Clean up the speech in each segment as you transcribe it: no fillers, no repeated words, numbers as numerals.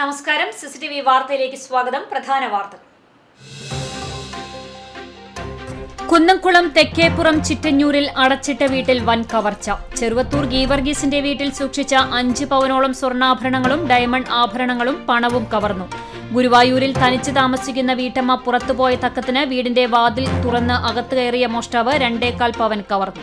നമസ്കാരം. സിസിടിവി വാർത്തയിലേക്ക് സ്വാഗതം. പ്രധാന വാർത്തകൾ. കുന്നംകുളം തെക്കേപ്പുറം ചിറ്റഞ്ഞൂരിൽ അടച്ചിട്ട വീട്ടിൽ വൻ കവർച്ച. ചെറുവത്തൂർ ഗീവർഗീസിന്റെ വീട്ടിൽ സൂക്ഷിച്ച 5 പവനോളം സ്വർണ്ണാഭരണങ്ങളും ഡയമണ്ട് ആഭരണങ്ങളും പണവും കവർന്നു. ഗുരുവായൂരിൽ തനിച്ച് താമസിക്കുന്ന വീട്ടമ്മ പുറത്തുപോയ തക്കത്തിന് വീടിന്റെ വാതിൽ തുറന്ന് അകത്ത് കയറിയ മോഷ്ടാവ് 2.25 പവൻ കവർന്നു.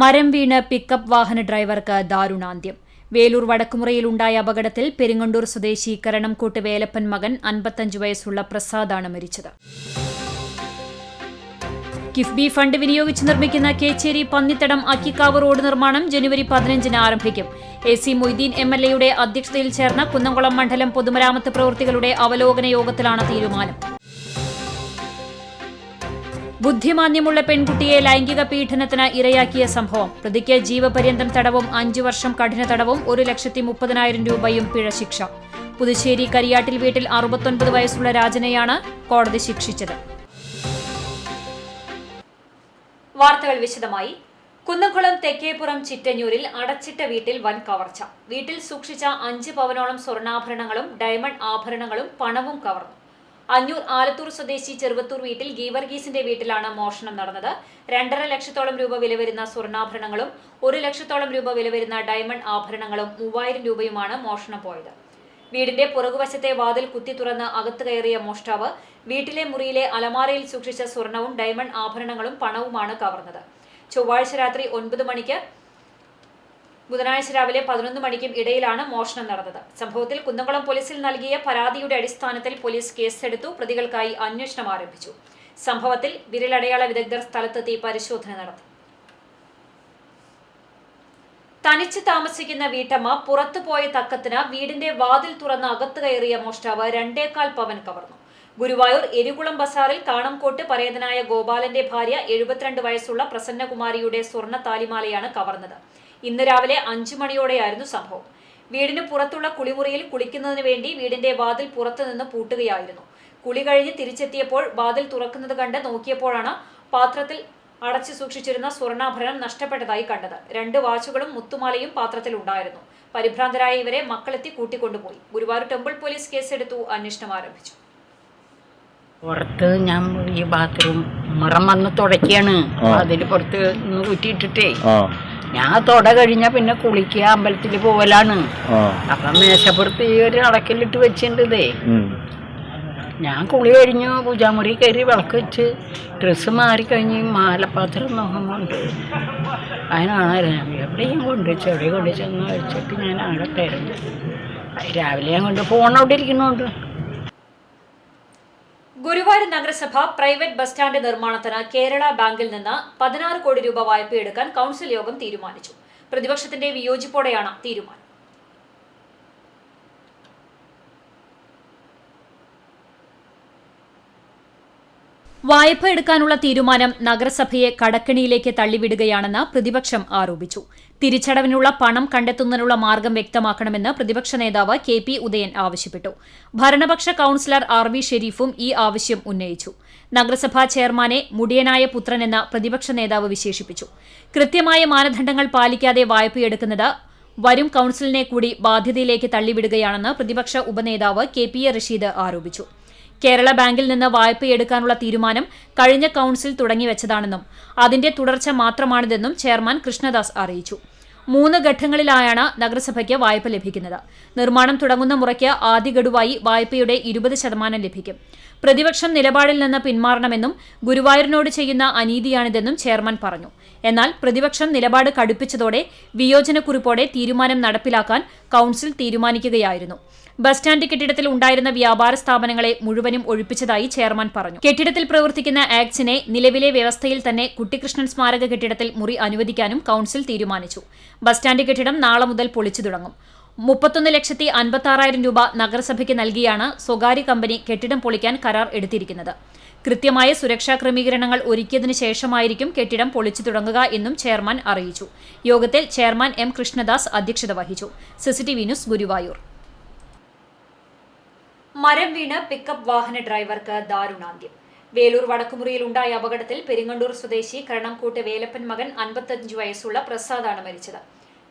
മരം വീണ് പിക്കപ്പ് വാഹന ഡ്രൈവർക്ക് ദാരുണാന്ത്യം. വേലൂർ വടക്കുമുറയിലുണ്ടായ അപകടത്തിൽ പെരിങ്ങണ്ടൂർ സ്വദേശി കരണംകോട്ട് വേലപ്പൻ മകൻ 55 വയസ്സുള്ള പ്രസാദാണ് മരിച്ചത്. കിഫ്ബി ഫണ്ട് വിനിയോഗിച്ച് നിർമ്മിക്കുന്ന കേച്ചേരി പന്നിത്തടം അക്കിക്കാവ് റോഡ് നിർമ്മാണം ജനുവരി 15-ന് ആരംഭിക്കും. AC മൊയ്തീൻ MLA-യുടെ അധ്യക്ഷതയിൽ ചേർന്ന കുന്നംകുളം മണ്ഡലം പൊതുമരാമത്ത് പ്രവൃത്തികളുടെ അവലോകന യോഗത്തിലാണ് തീരുമാനം. ബുദ്ധിമാന്യമുള്ള പെൺകുട്ടിയെ ലൈംഗിക പീഡനത്തിന് ഇരയാക്കിയ സംഭവം. പ്രതിക്ക് ജീവപര്യന്തം തടവും 5 വർഷം കഠിന തടവും 1,30,000 രൂപയും പിഴ ശിക്ഷ. പുതുശ്ശേരി കരിയാട്ടിൽ വീട്ടിൽ 69 വയസ്സുള്ള രാജനെയാണ് കോടതി ശിക്ഷിച്ചത്. വാർത്തകൾ വിശദമായി. കുന്നംകുളം തെക്കേപ്പുറം ചിറ്റഞ്ഞൂരിൽ അടച്ചിട്ട വീട്ടിൽ വൻ കവർച്ച. വീട്ടിൽ സൂക്ഷിച്ച 5 പവനോളം സ്വർണ്ണാഭരണങ്ങളും ഡയമണ്ട് ആഭരണങ്ങളും പണവും കവർന്നു. അഞ്ഞൂർ ആലത്തൂർ സ്വദേശി ചെറുവത്തൂർ വീട്ടിൽ ഗീവർഗീസിന്റെ വീട്ടിലാണ് മോഷണം നടന്നത്. 2.5 ലക്ഷത്തോളം രൂപ വില വരുന്ന സ്വർണ്ണാഭരണങ്ങളും 1 ലക്ഷത്തോളം രൂപ വില വരുന്ന ഡയമണ്ട് ആഭരണങ്ങളും 3000 രൂപയുമാണ് മോഷണം പോയത്. വീടിന്റെ പുറകുവശത്തെ വാതിൽ കുത്തി തുറന്ന് അകത്ത് കയറിയ മോഷ്ടാവ് വീട്ടിലെ മുറിയിലെ അലമാരയിൽ സൂക്ഷിച്ച സ്വർണവും ഡയമണ്ട് ആഭരണങ്ങളും പണവുമാണ് കവർന്നത്. ചൊവ്വാഴ്ച രാത്രി 9 മണിക്ക് ബുധനാഴ്ച രാവിലെ 11 മണിക്കും ഇടയിലാണ് മോഷണം നടന്നത്. സംഭവത്തിൽ കുന്നംകുളം പോലീസിൽ നൽകിയ പരാതിയുടെ അടിസ്ഥാനത്തിൽ പോലീസ് കേസെടുത്തു. പ്രതികൾക്കായി അന്വേഷണം ആരംഭിച്ചു. സംഭവത്തിൽ വിരലടയാള വിദഗ്ധർ സ്ഥലത്തെത്തി പരിശോധന നടത്തി. തനിച്ച് താമസിക്കുന്ന വീട്ടമ്മ പുറത്തുപോയ തക്കത്തിന് വീടിന്റെ വാതിൽ തുറന്ന് അകത്ത് കയറിയ മോഷ്ടാവ് 2.25 പവൻ കവർന്നു. ഗുരുവായൂർ എരികുളം ബസാറിൽ കാണംകോട്ട് പരേതനായ ഗോപാലന്റെ ഭാര്യ 72 വയസ്സുള്ള പ്രസന്നകുമാരിയുടെ സ്വർണ്ണ താലിമാലയാണ് കവർന്നത്. ഇന്ന് രാവിലെ 5 മണിയോടെയായിരുന്നു സംഭവം. വീടിന് പുറത്തുള്ള കുളിമുറിയിൽ കുളിക്കുന്നതിന് വേണ്ടി വീടിന്റെ വാതിൽ പുറത്തുനിന്ന് പൂട്ടുകയായിരുന്നു. കുളി കഴിഞ്ഞ് തിരിച്ചെത്തിയപ്പോൾ വാതിൽ തുറക്കുന്നത് കണ്ട് നോക്കിയപ്പോഴാണ് പാത്രത്തിൽ അടച്ചു സൂക്ഷിച്ചിരുന്ന സ്വർണ്ണാഭരണം നഷ്ടപ്പെട്ടതായി കണ്ടത്. 2 വാച്ചുകളും മുത്തുമാലയും പാത്രത്തിൽ ഉണ്ടായിരുന്നു. പരിഭ്രാന്തരായ ഇവരെ മക്കളെത്തി കൂട്ടിക്കൊണ്ടുപോയി. ഗുരുവായൂർ ടെമ്പിൾ പോലീസ് കേസെടുത്തു. അന്വേഷണം ആരംഭിച്ചു. പുറത്ത് ഞാൻ ഈ ബാത്റൂം മുറം വന്ന് തുടയ്ക്കാണ്. അതിൽ പുറത്ത് കുറ്റിയിട്ടിട്ടേ ഞാൻ തുട കഴിഞ്ഞാൽ പിന്നെ കുളിക്കുക, അമ്പലത്തിൽ പോവലാണ്. അപ്പം മേശപ്പുറത്ത് ഈ ഒരു അടക്കലിട്ട് വെച്ചിട്ടുണ്ടേ. ഞാൻ കുളി കഴിഞ്ഞു പൂജാമുറി കയറി വിളക്ക് വെച്ച് ഡ്രസ്സ് മാറിക്കഴിഞ്ഞ് മാലപ്പാത്രം നോക്കുന്നുണ്ട്. അതിനാണ് എവിടെയും കൊണ്ടുവച്ചു, എവിടെ കൊണ്ടുവച്ചെന്ന് വെച്ചിട്ട് ഞാൻ അവിടെ തരുന്നു. രാവിലെ ഞാൻ കൊണ്ട് ഫോൺ അവിടെ ഇരിക്കുന്നുണ്ട്. ഗുരുവായൂർ നഗരസഭ പ്രൈവറ്റ് ബസ് സ്റ്റാൻഡ് നിർമ്മാണത്തിന് കേരള ബാങ്കിൽ നിന്ന് 16 കോടി രൂപ വായ്പയെടുക്കാൻ കൌൺസിൽ യോഗം തീരുമാനിച്ചു. പ്രതിപക്ഷത്തിന്റെ വിയോജിപ്പോടെയാണ് തീരുമാനം. വായ്പ എടുക്കാനുള്ള തീരുമാനം നഗരസഭയെ കടക്കെണിയിലേക്ക് തള്ളിവിടുകയാണെന്ന് പ്രതിപക്ഷം ആരോപിച്ചു. തിരിച്ചടവിനുള്ള പണം കണ്ടെത്തുന്നതിനുള്ള മാർഗം വ്യക്തമാക്കണമെന്ന് പ്രതിപക്ഷ നേതാവ് KP ഉദയൻ ആവശ്യപ്പെട്ടു. ഭരണപക്ഷ കൌൺസിലർ RV ഷെരീഫും ഈ ആവശ്യം ഉന്നയിച്ചു. നഗരസഭാ ചെയർമാനെ മുടിയനായ പുത്രനെന്ന് പ്രതിപക്ഷ നേതാവ് വിശേഷിപ്പിച്ചു. കൃത്യമായ മാനദണ്ഡങ്ങൾ പാലിക്കാതെ വായ്പയെടുക്കുന്നത് വരും കൌൺസിലിനെ കൂടി ബാധ്യതയിലേക്ക് തള്ളിവിടുകയാണെന്ന് പ്രതിപക്ഷ ഉപനേതാവ് KP റഷീദ് ആരോപിച്ചു. കേരള ബാങ്കിൽ നിന്ന് വായ്പയെടുക്കാനുള്ള തീരുമാനം കഴിഞ്ഞ കൌൺസിൽ തുടങ്ങിവെച്ചതാണെന്നും അതിന്റെ തുടർച്ച മാത്രമാണിതെന്നും ചെയർമാൻ കൃഷ്ണദാസ് അറിയിച്ചു. 3 ഘട്ടങ്ങളിലായാണ് നഗരസഭയ്ക്ക് വായ്പ ലഭിക്കുന്നത്. നിർമ്മാണം തുടങ്ങുന്ന മുറയ്ക്ക് ആദ്യ ഗഡുവായി വായ്പയുടെ 20% ലഭിക്കും. പ്രതിപക്ഷം നിലപാടിൽ നിന്ന് പിന്മാറണമെന്നും ഗുരുവായൂരിനോട് ചെയ്യുന്ന അനീതിയാണിതെന്നും ചെയർമാൻ പറഞ്ഞു. എന്നാൽ പ്രതിപക്ഷം നിലപാട് കടുപ്പിച്ചതോടെ വിയോജനക്കുറിപ്പോടെ തീരുമാനം നടപ്പിലാക്കാൻ കൌൺസിൽ തീരുമാനിക്കുകയായിരുന്നു. ബസ് സ്റ്റാൻഡ് കെട്ടിടത്തിൽ ഉണ്ടായിരുന്ന വ്യാപാര സ്ഥാപനങ്ങളെ മുഴുവനും ഒഴിപ്പിച്ചതായി ചെയർമാൻ പറഞ്ഞു. കെട്ടിടത്തിൽ പ്രവർത്തിക്കുന്ന ആക്സിനെ നിലവിലെ വ്യവസ്ഥയിൽ തന്നെ കുട്ടിക്കൃഷ്ണൻ സ്മാരക കെട്ടിടത്തിൽ മുറി അനുവദിക്കാനും കൌൺസിൽ തീരുമാനിച്ചു. ബസ് സ്റ്റാൻഡ് കെട്ടിടം നാളെ മുതൽ പൊളിച്ചു തുടങ്ങും. 31,56,000 രൂപ നഗരസഭയ്ക്ക് നൽകിയാണ് സ്വകാര്യ കമ്പനി കെട്ടിടം പൊളിക്കാൻ കരാർ എടുത്തിരിക്കുന്നത്. കൃത്യമായ സുരക്ഷാ ക്രമീകരണങ്ങൾ ഒരുക്കിയതിനു ശേഷമായിരിക്കും കെട്ടിടം പൊളിച്ചു തുടങ്ങുക എന്നും ചെയർമാൻ അറിയിച്ചു. യോഗത്തിൽ ചെയർമാൻ M. കൃഷ്ണദാസ് അധ്യക്ഷത വഹിച്ചു. CCTV news, Guruvayur. മരം വീണ് പിക്കപ്പ് വാഹന ഡ്രൈവർക്ക് ദാരുണാന്ത്യം. വേലൂർ വടക്കുമുറിയിൽ ഉണ്ടായ അപകടത്തിൽ പെരിങ്ങണ്ടൂർ സ്വദേശി കരണംകോട്ട് വേലപ്പൻ മകൻ 55 വയസ്സുള്ള പ്രസാദാണ് മരിച്ചത്.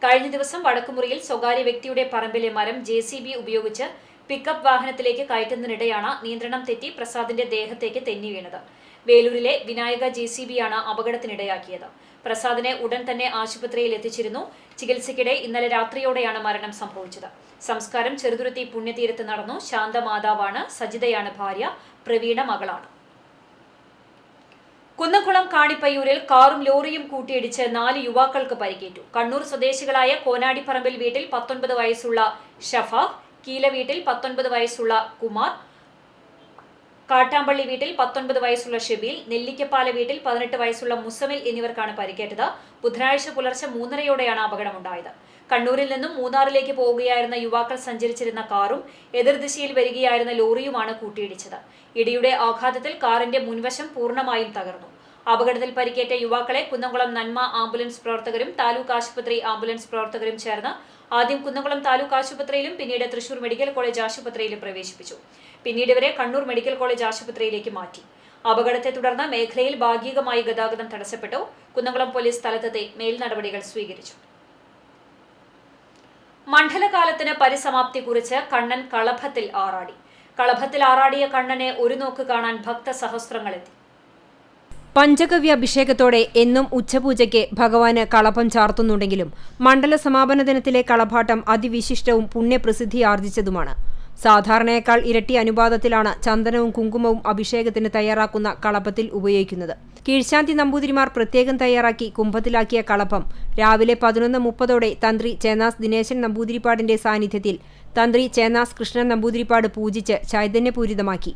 കഴിഞ്ഞ ദിവസം വടക്കുമുറിയിൽ സ്വകാര്യ വ്യക്തിയുടെ പറമ്പിലെ മരം JCB ഉപയോഗിച്ച് പിക്കപ്പ് വാഹനത്തിലേക്ക് കയറ്റുന്നതിനിടെയാണ് നിയന്ത്രണം തെറ്റി പ്രസാദിന്റെ ദേഹത്തേക്ക് തെന്നി വീണത്. വേലൂരിലെ വിനായക JCBയാണ് അപകടത്തിനിടയാക്കിയത്. പ്രസാദിനെ ഉടൻ തന്നെ ആശുപത്രിയിൽ എത്തിച്ചിരുന്നു. ചികിത്സയ്ക്കിടെ ഇന്നലെ രാത്രിയോടെയാണ് മരണം സംഭവിച്ചത്. സംസ്കാരം ചെറുതുരുത്തി പുണ്യതീരത്ത് നടന്നു. ശാന്തമാതാവാണ്. സജിതയാണ് ഭാര്യ. പ്രവീണ മകളാണ്. കുന്നംകുളം കാണിപ്പയ്യൂരിൽ കാറും ലോറിയും കൂട്ടിയിടിച്ച് 4 യുവാക്കൾക്ക് പരിക്കേറ്റു. കണ്ണൂർ സ്വദേശികളായ കോനാടിപ്പറമ്പിൽ വീട്ടിൽ 19 വയസ്സുള്ള ഷഫാഖ്, കീല വീട്ടിൽ 19 വയസ്സുള്ള കുമാർ, കാട്ടാമ്പള്ളി വീട്ടിൽ 19 വയസ്സുള്ള ഷെബീൽ, നെല്ലിക്കപ്പാല വീട്ടിൽ 18 വയസ്സുള്ള മുസമിൽ എന്നിവർക്കാണ് പരിക്കേറ്റത്. ബുധനാഴ്ച പുലർച്ചെ 3:30യോടെയാണ് അപകടമുണ്ടായത്. കണ്ണൂരിൽ നിന്നും മൂന്നാറിലേക്ക് പോവുകയായിരുന്ന യുവാക്കൾ സഞ്ചരിച്ചിരുന്ന കാറും എതിർദിശയിൽ വരികയായിരുന്ന ലോറിയുമാണ് കൂട്ടിയിടിച്ചത്. ഇടിയുടെ ആഘാതത്തിൽ കാറിന്റെ മുൻവശം പൂർണ്ണമായും തകർന്നു. അപകടത്തിൽ പരിക്കേറ്റ യുവാക്കളെ കുന്നംകുളം നന്മ ആംബുലൻസ് പ്രവർത്തകരും താലൂക്ക് ആശുപത്രി ആംബുലൻസ് പ്രവർത്തകരും ചേർന്ന് ആദ്യം കുന്നംകുളം താലൂക്ക് ആശുപത്രിയിലും പിന്നീട് തൃശൂർ മെഡിക്കൽ കോളേജ് ആശുപത്രിയിലും പ്രവേശിപ്പിച്ചു. പിന്നീട് ഇവരെ കണ്ണൂർ മെഡിക്കൽ കോളേജ് ആശുപത്രിയിലേക്ക് മാറ്റി. അപകടത്തെ തുടർന്ന് മേഖലയിൽ ഭാഗികമായി ഗതാഗതം തടസ്സപ്പെട്ടു. കുന്നംകുളം പോലീസ് സ്ഥലത്തെത്തി മേൽ നടപടികൾ സ്വീകരിച്ചു. മണ്ഡലകാലത്തിന് പരിസമാപ്തി കുറിച്ച് കണ്ണൻ കളഭത്തിൽ ആറാടി. കളഭത്തിൽ ആറാടിയ കണ്ണനെ ഒരു നോക്ക് കാണാൻ ഭക്തസഹസ്രങ്ങളെത്തി. പഞ്ചഗവ്യ അഭിഷേകത്തോടെ എന്നും ഉച്ചപൂജയ്ക്ക് ഭഗവാന് കളഭം ചാർത്തുന്നുണ്ടെങ്കിലും മണ്ഡല സമാപന ദിനത്തിലെ കളഭാട്ടം അതിവിശിഷ്ടവും പുണ്യപ്രസിദ്ധിയാർജിച്ചതുമാണ്. സാധാരണയേക്കാൾ ഇരട്ടി അനുപാതത്തിലാണ് ചന്ദനവും കുങ്കുമവും അഭിഷേകത്തിന് തയ്യാറാക്കുന്ന കളഭത്തിൽ ഉപയോഗിക്കുന്നത്. കീഴ്ശാന്തി നമ്പൂതിരിമാർ പ്രത്യേകം തയ്യാറാക്കി കുംഭത്തിലാക്കിയ കളഭം രാവിലെ 11:30ഓടെ തന്ത്രി ചേന്നാസ് ദിനേശൻ നമ്പൂതിരിപ്പാടിന്റെ സാന്നിധ്യത്തിൽ തന്ത്രി ചേന്നാസ് കൃഷ്ണൻ നമ്പൂതിരിപ്പാട് പൂജിച്ച് ചൈതന്യപൂരിതമാക്കി.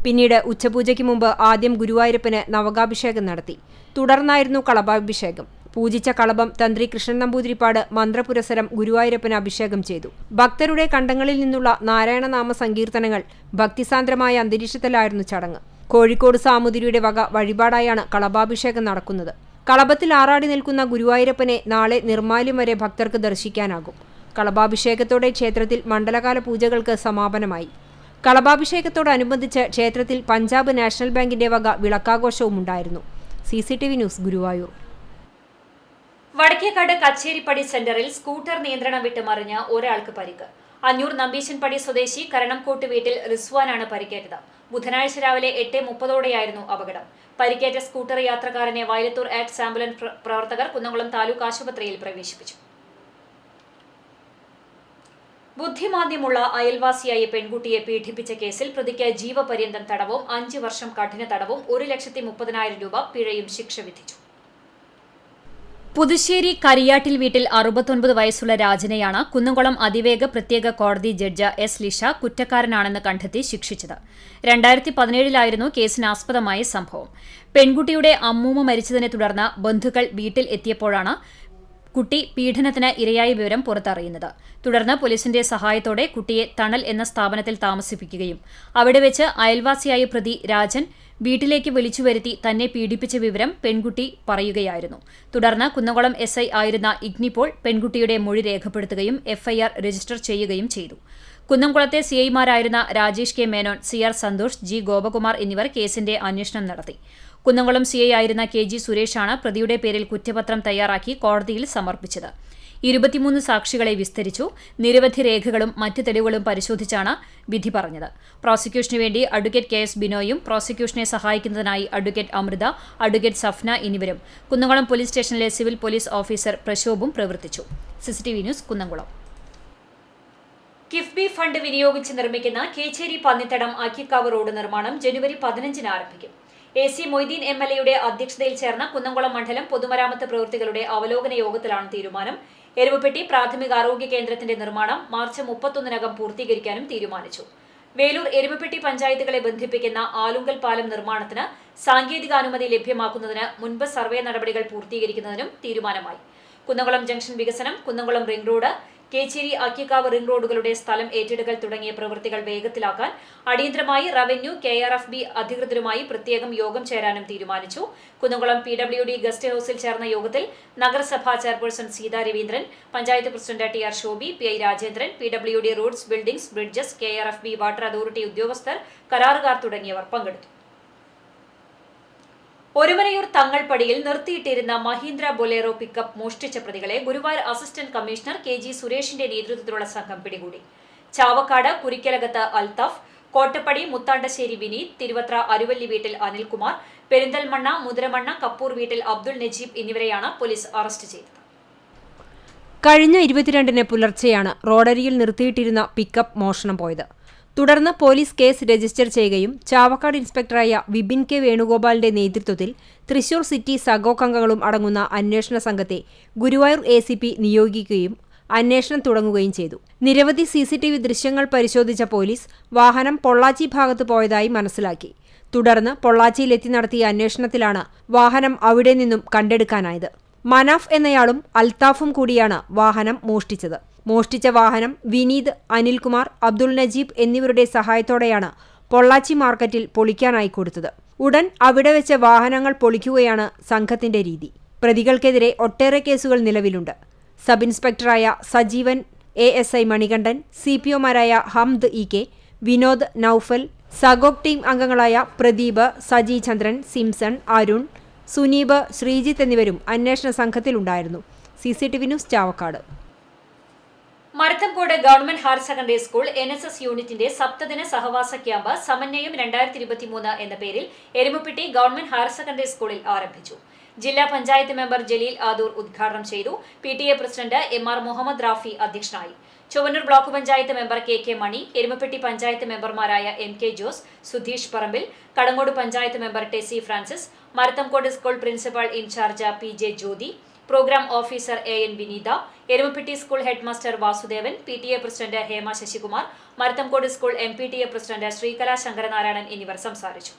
പിന്നീട് ഉച്ചപൂജയ്ക്ക് മുമ്പ് ആദ്യം ഗുരുവായൂരപ്പന് നവകാഭിഷേകം നടത്തി. തുടർന്നായിരുന്നു കളഭാഭിഷേകം. പൂജിച്ച കളഭം തന്ത്രി കൃഷ്ണൻ നമ്പൂതിരിപ്പാട് മന്ത്രപുരസരം ഗുരുവായൂരപ്പന് അഭിഷേകം ചെയ്തു. ഭക്തരുടെ കണ്ടങ്ങളിൽ നിന്നുള്ള നാരായണനാമ സങ്കീർത്തനങ്ങൾ ഭക്തിസാന്ദ്രമായ അന്തരീക്ഷത്തിലായിരുന്നു ചടങ്ങ്. കോഴിക്കോട് സാമൂതിരിയുടെ വക വഴിപാടായാണ് കളഭാഭിഷേകം നടക്കുന്നത്. കളഭത്തിൽ ആറാടി നിൽക്കുന്ന ഗുരുവായൂരപ്പനെ നാളെ നിർമ്മാല്യം വരെ ഭക്തർക്ക് ദർശിക്കാനാകും. കളഭാഭിഷേകത്തോടെ ക്ഷേത്രത്തിൽ മണ്ഡലകാല പൂജകൾക്ക് സമാപനമായി. കളഭാഭിഷേകത്തോടനുബന്ധിച്ച് ക്ഷേത്രത്തിൽ പഞ്ചാബ് നാഷണൽ ബാങ്കിന്റെ വക വിളക്കാഘോഷവും ഉണ്ടായിരുന്നു. CCTV news, Guruvayur. വടക്കേക്കാട് കച്ചേരിപ്പടി സെന്ററിൽ സ്കൂട്ടർ നിയന്ത്രണം വിട്ട് മറിഞ്ഞ് ഒരാൾക്ക് പരിക്ക്. അഞ്ഞൂർ നമ്പീശൻപടി സ്വദേശി കരണംകോട്ട് വീട്ടിൽ റിസ്വാനാണ് പരിക്കേറ്റത്. ബുധനാഴ്ച രാവിലെ 8:30ഓടെയായിരുന്നു അപകടം. പരിക്കേറ്റ സ്കൂട്ടർ യാത്രക്കാരനെ വയലത്തൂർ ആക്ട്സ് ആംബുലൻസ് പ്രവർത്തകർ കുന്നംകുളം താലൂക്ക് ആശുപത്രിയിൽ പ്രവേശിപ്പിച്ചു. ബുദ്ധിമാന്ദ്യമുള്ള അയൽവാസിയായ പെൺകുട്ടിയെ പീഡിപ്പിച്ച കേസിൽ പ്രതിക്ക് ജീവപര്യന്തം തടവും 5 വർഷം കഠിന തടവും 1,30,000 രൂപ പിഴയും ശിക്ഷ വിധിച്ചു. പുതുശ്ശേരി കരിയാട്ടിൽ വീട്ടിൽ 69 വയസ്സുള്ള രാജനെയാണ് കുന്നംകുളം അതിവേഗ പ്രത്യേക കോടതി ജഡ്ജ് S. ലിഷ കുറ്റക്കാരനാണെന്ന് കണ്ടെത്തി ശിക്ഷിച്ചത്. 2017-ലായിരുന്നു കേസിനാസ്പദമായ സംഭവം. പെൺകുട്ടിയുടെ അമ്മൂമ്മ മരിച്ചതിനെ തുടർന്ന് ബന്ധുക്കൾ വീട്ടിൽ എത്തിയപ്പോഴാണ് കുട്ടി പീഡനത്തിന് ഇരയായ വിവരം പുറത്തറിയുന്നത്. തുടർന്ന് പോലീസിന്റെ സഹായത്തോടെ കുട്ടിയെ തണൽ എന്ന സ്ഥാപനത്തിൽ താമസിപ്പിക്കുകയും അവിടെ വെച്ച് അയൽവാസിയായ പ്രതി രാജൻ വീട്ടിലേക്ക് വിളിച്ചു വരുത്തി തന്നെ പീഡിപ്പിച്ച വിവരം പെൺകുട്ടി പറയുകയായിരുന്നു. തുടർന്ന് കുന്നംകുളം SI ആയിരുന്ന ഇഗ്നിപോൾ പെൺകുട്ടിയുടെ മൊഴി രേഖപ്പെടുത്തുകയും FIR രജിസ്റ്റർ ചെയ്യുകയും ചെയ്തു. കുന്നംകുളത്തെ CIമാരായിരുന്ന Rajesh K. Menon, CR Santhosh, G. Gopakumar എന്നിവർ കേസിന്റെ അന്വേഷണം നടത്തി. കുന്നംകുളം CI ആയിരുന്ന KG സുരേഷാണ് പ്രതിയുടെ പേരിൽ കുറ്റപത്രം തയ്യാറാക്കി കോടതിയിൽ സമർപ്പിച്ചത്. 23 സാക്ഷികളെ വിസ്തരിച്ചു. നിരവധി രേഖകളും മറ്റ് തെളിവുകളും പരിശോധിച്ചാണ് വിധി പറഞ്ഞത്. പ്രോസിക്യൂഷനു വേണ്ടി അഡ്വക്കേറ്റ് KS ബിനോയും പ്രോസിക്യൂഷനെ സഹായിക്കുന്നതിനായി അഡ്വക്കേറ്റ് അമൃത, അഡ്വക്കേറ്റ് സഫ്ന എന്നിവരും കുന്നംകുളം പോലീസ് സ്റ്റേഷനിലെ സിവിൽ പോലീസ് ഓഫീസർ പ്രശോഭും പ്രവർത്തിച്ചു. CCTV news, Kunnamkulam. KIIFB fund വിനിയോഗിച്ച് നിർമ്മിക്കുന്ന കേച്ചേരി പന്നിത്തടം അക്കിക്കാവ് റോഡ് നിർമ്മാണം ജനുവരി 15-ന് ആരംഭിക്കും. AC മൊയ്തീൻ MLAയുടെ അധ്യക്ഷതയിൽ ചേർന്ന കുന്നംകുളം മണ്ഡലം പൊതുമരാമത്ത് പ്രവൃത്തികളുടെ അവലോകന യോഗത്തിലാണ് തീരുമാനം. എരുമപ്പെട്ടി പ്രാഥമികാരോഗ്യ കേന്ദ്രത്തിന്റെ നിർമ്മാണം മാർച്ച് 31-നകം പൂർത്തീകരിക്കാനും തീരുമാനിച്ചു. വേലൂർ, എരുമപ്പെട്ടി പഞ്ചായത്തുകളെ ബന്ധിപ്പിക്കുന്ന ആലുങ്കൽ പാലം നിർമ്മാണത്തിന് സാങ്കേതികാനുമതി ലഭ്യമാക്കുന്നതിന് മുൻപ് സർവേ നടപടികൾ പൂർത്തീകരിക്കുന്നതിനും തീരുമാനമായി. കുന്നംകുളം ജംഗ്ഷൻ വികസനം, Kunnamkulam ring road, Kechery Akkikavu ring റോഡുകളുടെ സ്ഥലം ഏറ്റെടുക്കൽ തുടങ്ങിയ പ്രവൃത്തികൾ വേഗത്തിലാക്കാൻ അടിയന്തരമായി റവന്യൂ KRFB അധികൃതരുമായി പ്രത്യേകം യോഗം ചേരാനും തീരുമാനിച്ചു. കുന്നംകുളം PWD ഗസ്റ്റ് ഹൌസിൽ ചേർന്ന യോഗത്തിൽ നഗരസഭാ chairperson Seetha Raveendran, panchayat president TR Shobhi, PI Rajendran, PWD roads, buildings, bridges, KRFB water authority ഉദ്യോഗസ്ഥർ, കരാറുകാർ തുടങ്ങിയവർ പങ്കെടുത്തു. ഒരുമനയൂർ തങ്ങൾപടിയിൽ നിർത്തിയിട്ടിരുന്ന മഹീന്ദ്ര ബൊലേറോ പിക്കപ്പ് മോഷ്ടിച്ച പ്രതികളെ ഗുരുവായൂർ അസിസ്റ്റന്റ് കമ്മീഷണർ KG സുരേഷിന്റെ നേതൃത്വത്തിലുള്ള സംഘം പിടികൂടി. ചാവക്കാട് കുരിക്കലകത്ത് അൽത്താഫ്, കോട്ടപ്പടി മുത്താണ്ടശ്ശേരി വിനീത്, തിരുവത്ര അരുവല്ലി വീട്ടിൽ അനിൽകുമാർ, പെരിന്തൽമണ്ണ മുതിരമണ്ണ കപ്പൂർ വീട്ടിൽ അബ്ദുൾ നജീബ് എന്നിവരെയാണ് പോലീസ് അറസ്റ്റ് ചെയ്തത്. കഴിഞ്ഞ 22-ന് പുലർച്ചെയാണ് റോഡരിയിൽ നിർത്തിയിട്ടിരുന്ന പിക്കപ്പ് മോഷണം പോയത്. തുടർന്ന് പോലീസ് കേസ് രജിസ്റ്റർ ചെയ്യുകയും ചാവക്കാട് ഇൻസ്പെക്ടറായ വിപിൻ കെ വേണുഗോപാലിന്റെ നേതൃത്വത്തിൽ തൃശൂർ സിറ്റി സഗോക് അംഗങ്ങളും അടങ്ങുന്ന അന്വേഷണ സംഘത്തെ ഗുരുവായൂർ ACP നിയോഗിക്കുകയും അന്വേഷണം തുടങ്ങുകയും ചെയ്തു. നിരവധി CCTV ദൃശ്യങ്ങൾ പരിശോധിച്ച പോലീസ് വാഹനം പൊള്ളാച്ചി ഭാഗത്ത് പോയതായി മനസ്സിലാക്കി. തുടർന്ന് പൊള്ളാച്ചിയിലെത്തി നടത്തിയ അന്വേഷണത്തിലാണ് വാഹനം അവിടെ നിന്നും കണ്ടെടുക്കാനായത്. മനാഫ് എന്നയാളും അൽത്താഫും കൂടിയാണ് വാഹനം മോഷ്ടിച്ചത്. മോഷ്ടിച്ച വാഹനം വിനീത്, അനിൽകുമാർ, അബ്ദുൾ നജീബ് എന്നിവരുടെ സഹായത്തോടെയാണ് പൊള്ളാച്ചി മാർക്കറ്റിൽ പൊളിക്കാനായി കൊടുത്തത്. ഉടൻ അവിടെ വെച്ച് വാഹനങ്ങൾ പൊളിക്കുകയാണ് സംഘത്തിന്റെ രീതി. പ്രതികൾക്കെതിരെ ഒട്ടേറെ കേസുകൾ നിലവിലുണ്ട്. സബ് ഇൻസ്പെക്ടറായ സജീവൻ, ASI മണികണ്ഠൻ, CPOമാരായ ഹംദ് EK, വിനോദ്, നൌഫൽ, സഗോക് ടീം അംഗങ്ങളായ പ്രദീപ്, സജി ചന്ദ്രൻ, സിംസൺ, അരുൺ, സുനീബ്, ശ്രീജിത്ത് എന്നിവരും അന്വേഷണ സംഘത്തിലുണ്ടായിരുന്നു. CCTV news Chavakkad. Marathamkode government higher secondary school NSS യൂണിറ്റിന്റെ സപ്തദിന സഹവാസ ക്യാമ്പ് സമന്വയം 2023 എന്ന പേരിൽ എരുമപ്പെട്ടി ഗവൺമെന്റ് ഹയർ സെക്കൻഡറി സ്കൂളിൽ ആരംഭിച്ചു. ജില്ലാ പഞ്ചായത്ത് മെമ്പർ ജലീൽ ആദൂർ ഉദ്ഘാടനം ചെയ്തു. PTA president MR Muhammad Rafi അധ്യക്ഷനായി. Chowwannur block panchayat member KK Mani, Erumapetty panchayat മെമ്പർമാരായ MK Jose, Sudheesh Parambil, Kadangode panchayat member Tessy Francis, Marathamkode school principal in charge PJ Jyothi, program officer AN Vineetha, Erumapetty school headmaster Vasudevan, PTA president Hema Sasikumar, Marathamkode school MPTA president Sreekala Sankaranarayanan എന്നിവർ സംസാരിച്ചു.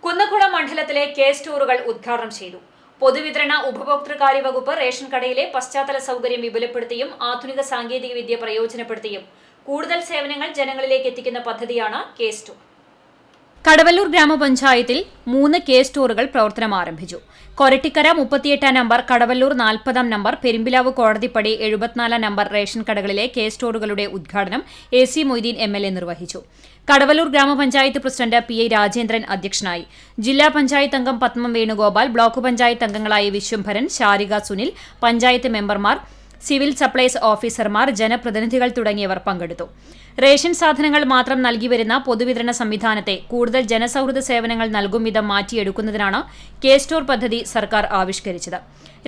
കുന്നംകുളം മണ്ഡലത്തിലെ സ്റ്റോറുകൾ ഉദ്ഘാടനം ചെയ്തു. പൊതുവിതരണ ഉപഭോക്തൃകാര്യ വകുപ്പ് റേഷൻ കടയിലെ പശ്ചാത്തല സൗകര്യം വിപുലപ്പെടുത്തിയും ആധുനിക സാങ്കേതിക വിദ്യ പ്രയോജനപ്പെടുത്തിയും കൂടുതൽ സേവനങ്ങൾ ജനങ്ങളിലേക്ക് എത്തിക്കുന്ന പദ്ധതിയാണ് സ്റ്റോർ. കടവല്ലൂർ ഗ്രാമപഞ്ചായത്തിൽ 3 സ്റ്റോറുകൾ പ്രവർത്തനം ആരംഭിച്ചു. Korattikkara 38 number, Kadavallur 40 number, Perumpilavu Kodathippadi 74 number ration കടകളിലെ സ്റ്റോറുകളുടെ ഉദ്ഘാടനം AC മൊയ്തീൻ MLA നിർവഹിച്ചു. കടവല്ലൂർ ഗ്രാമപഞ്ചായത്ത് പ്രസിഡന്റ് PI രാജേന്ദ്രൻ അധ്യക്ഷനായി. ജില്ലാ പഞ്ചായത്ത് അംഗം പത്മം വേണുഗോപാൽ, ബ്ലോക്ക് പഞ്ചായത്ത് അംഗങ്ങളായ വിശ്വംഭരൻ, ശാരിക സുനിൽ, പഞ്ചായത്ത് മെമ്പർമാർ, സിവിൽ സപ്ലൈസ് ഓഫീസർമാർ, ജനപ്രതിനിധികൾ തുടങ്ങിയവർ പങ്കെടുത്തു. റേഷൻ സാധനങ്ങൾ മാത്രം നൽകി വരുന്ന പൊതുവിതരണ സംവിധാനത്തെ കൂടുതൽ ജനസൗഹൃദ സേവനങ്ങൾ നൽകും വിധം മാറ്റിയെടുക്കുന്നതിനാണ് സ്റ്റോർ പദ്ധതി സർക്കാർ ആവിഷ്കരിച്ചത്.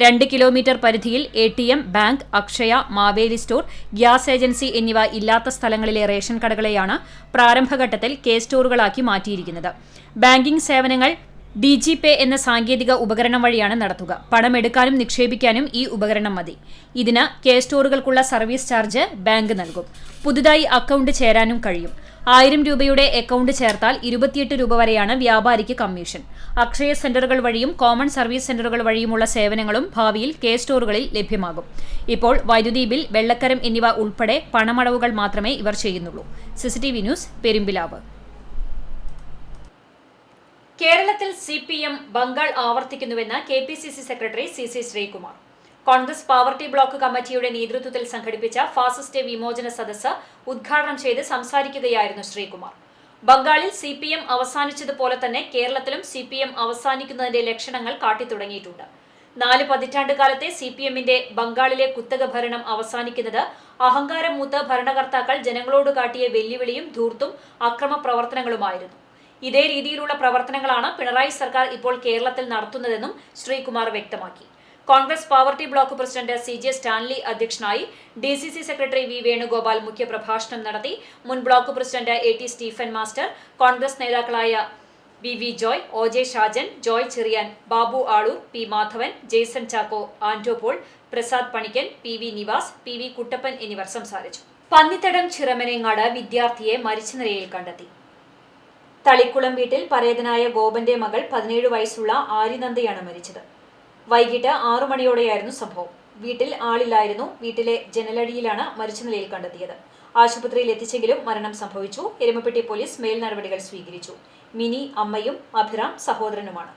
2 കിലോമീറ്റർ പരിധിയിൽ ATM, bank, Akshaya, Maveli store, gas agency എന്നിവ ഇല്ലാത്ത സ്ഥലങ്ങളിലെ റേഷൻ കടകളെയാണ് പ്രാരംഭഘട്ടത്തിൽ സ്റ്റോറുകളാക്കി മാറ്റിയിരിക്കുന്നത്. ബാങ്കിംഗ് സേവനങ്ങൾ DGPay എന്ന സാങ്കേതിക ഉപകരണം വഴിയാണ് നടത്തുക. പണമെടുക്കാനും നിക്ഷേപിക്കാനും ഈ ഉപകരണം മതി. ഇതിന് സ്റ്റോറുകൾക്കുള്ള സർവീസ് ചാർജ് ബാങ്ക് നൽകും. പുതുതായി അക്കൗണ്ട് ചേരാനും കഴിയും. 1000 രൂപയുടെ അക്കൗണ്ട് ചേർത്താൽ 28 രൂപ വരെയാണ് വ്യാപാരിക്ക് കമ്മീഷൻ. അക്ഷയ സെന്ററുകൾ വഴിയും കോമൺ സർവീസ് സെന്ററുകൾ വഴിയുമുള്ള സേവനങ്ങളും ഭാവിയിൽ സ്റ്റോറുകളിൽ ലഭ്യമാകും. ഇപ്പോൾ വൈദ്യുതി ബിൽ, വെള്ളക്കരം എന്നിവ ഉൾപ്പെടെ പണമടവുകൾ മാത്രമേ ഇവർ ചെയ്യുന്നുള്ളൂ. CCTV news Perumpilavu. കേരളത്തിൽ CPM ബംഗാൾ ആവർത്തിക്കുന്നുവെന്ന് KPCC secretary CC Sreekumar. Congress Pavaratty block കമ്മിറ്റിയുടെ നേതൃത്വത്തിൽ സംഘടിപ്പിച്ച ഫാസിസ്റ്റ് വിമോചന സദസ്സ് ഉദ്ഘാടനം ചെയ്ത് സംസാരിക്കുകയായിരുന്നു ശ്രീകുമാർ. ബംഗാളിൽ CPM അവസാനിച്ചതുപോലെ തന്നെ കേരളത്തിലും CPM അവസാനിക്കുന്നതിന്റെ ലക്ഷണങ്ങൾ കാട്ടിത്തുടങ്ങിയിട്ടുണ്ട്. 4 പതിറ്റാണ്ട് കാലത്തെ CPMന്റെ ബംഗാളിലെ കുത്തക ഭരണം അവസാനിക്കുന്നത് അഹങ്കാരം മൂത്ത ഭരണകർത്താക്കൾ ജനങ്ങളോട് കാട്ടിയ വെല്ലുവിളിയും ധൂർത്തും അക്രമ പ്രവർത്തനങ്ങളുമായിരുന്നു. ഇതേ രീതിയിലുള്ള പ്രവർത്തനങ്ങളാണ് പിണറായി സർക്കാർ ഇപ്പോൾ കേരളത്തിൽ നടത്തുന്നതെന്നും ശ്രീകുമാർ വ്യക്തമാക്കി. Congress Pavaratty block president CJ Stanley അധ്യക്ഷനായി. DCC സെക്രട്ടറി V വേണുഗോപാൽ മുഖ്യപ്രഭാഷണം നടത്തി. മുൻ block president AT Stephen master, Congress നേതാക്കളായ VV Joy, OJ Shajan, Joy Cherian, Babu Aloor, P Madhavan, Jaison Chacko, Anto Paul, Prasad Panikkan, PV Nivas, PV Kuttappan എന്നിവർ സംസാരിച്ചു. പന്നിത്തടം ചിറമനേങ്ങാട് വിദ്യാർത്ഥിയെ മരിച്ച നിലയിൽ കണ്ടെത്തി. തളിക്കുളം വീട്ടിൽ പരേതനായ ഗോപന്റെ മകൾ 17 വയസ്സുള്ള ആര്യനന്ദയാണ് മരിച്ചത്. വൈകിട്ട് 6 മണിയോടെയായിരുന്നു സംഭവം. വീട്ടിൽ ആളില്ലായിരുന്നു. വീട്ടിലെ ജനലടിയിലാണ് മരിച്ച നിലയിൽ കണ്ടെത്തിയത്. ആശുപത്രിയിൽ എത്തിച്ചെങ്കിലും മരണം സംഭവിച്ചു. എരുമപ്പെട്ടി പോലീസ് മേൽ നടപടികൾ സ്വീകരിച്ചു. മിനി അമ്മയും അഭിറാം സഹോദരനുമാണ്.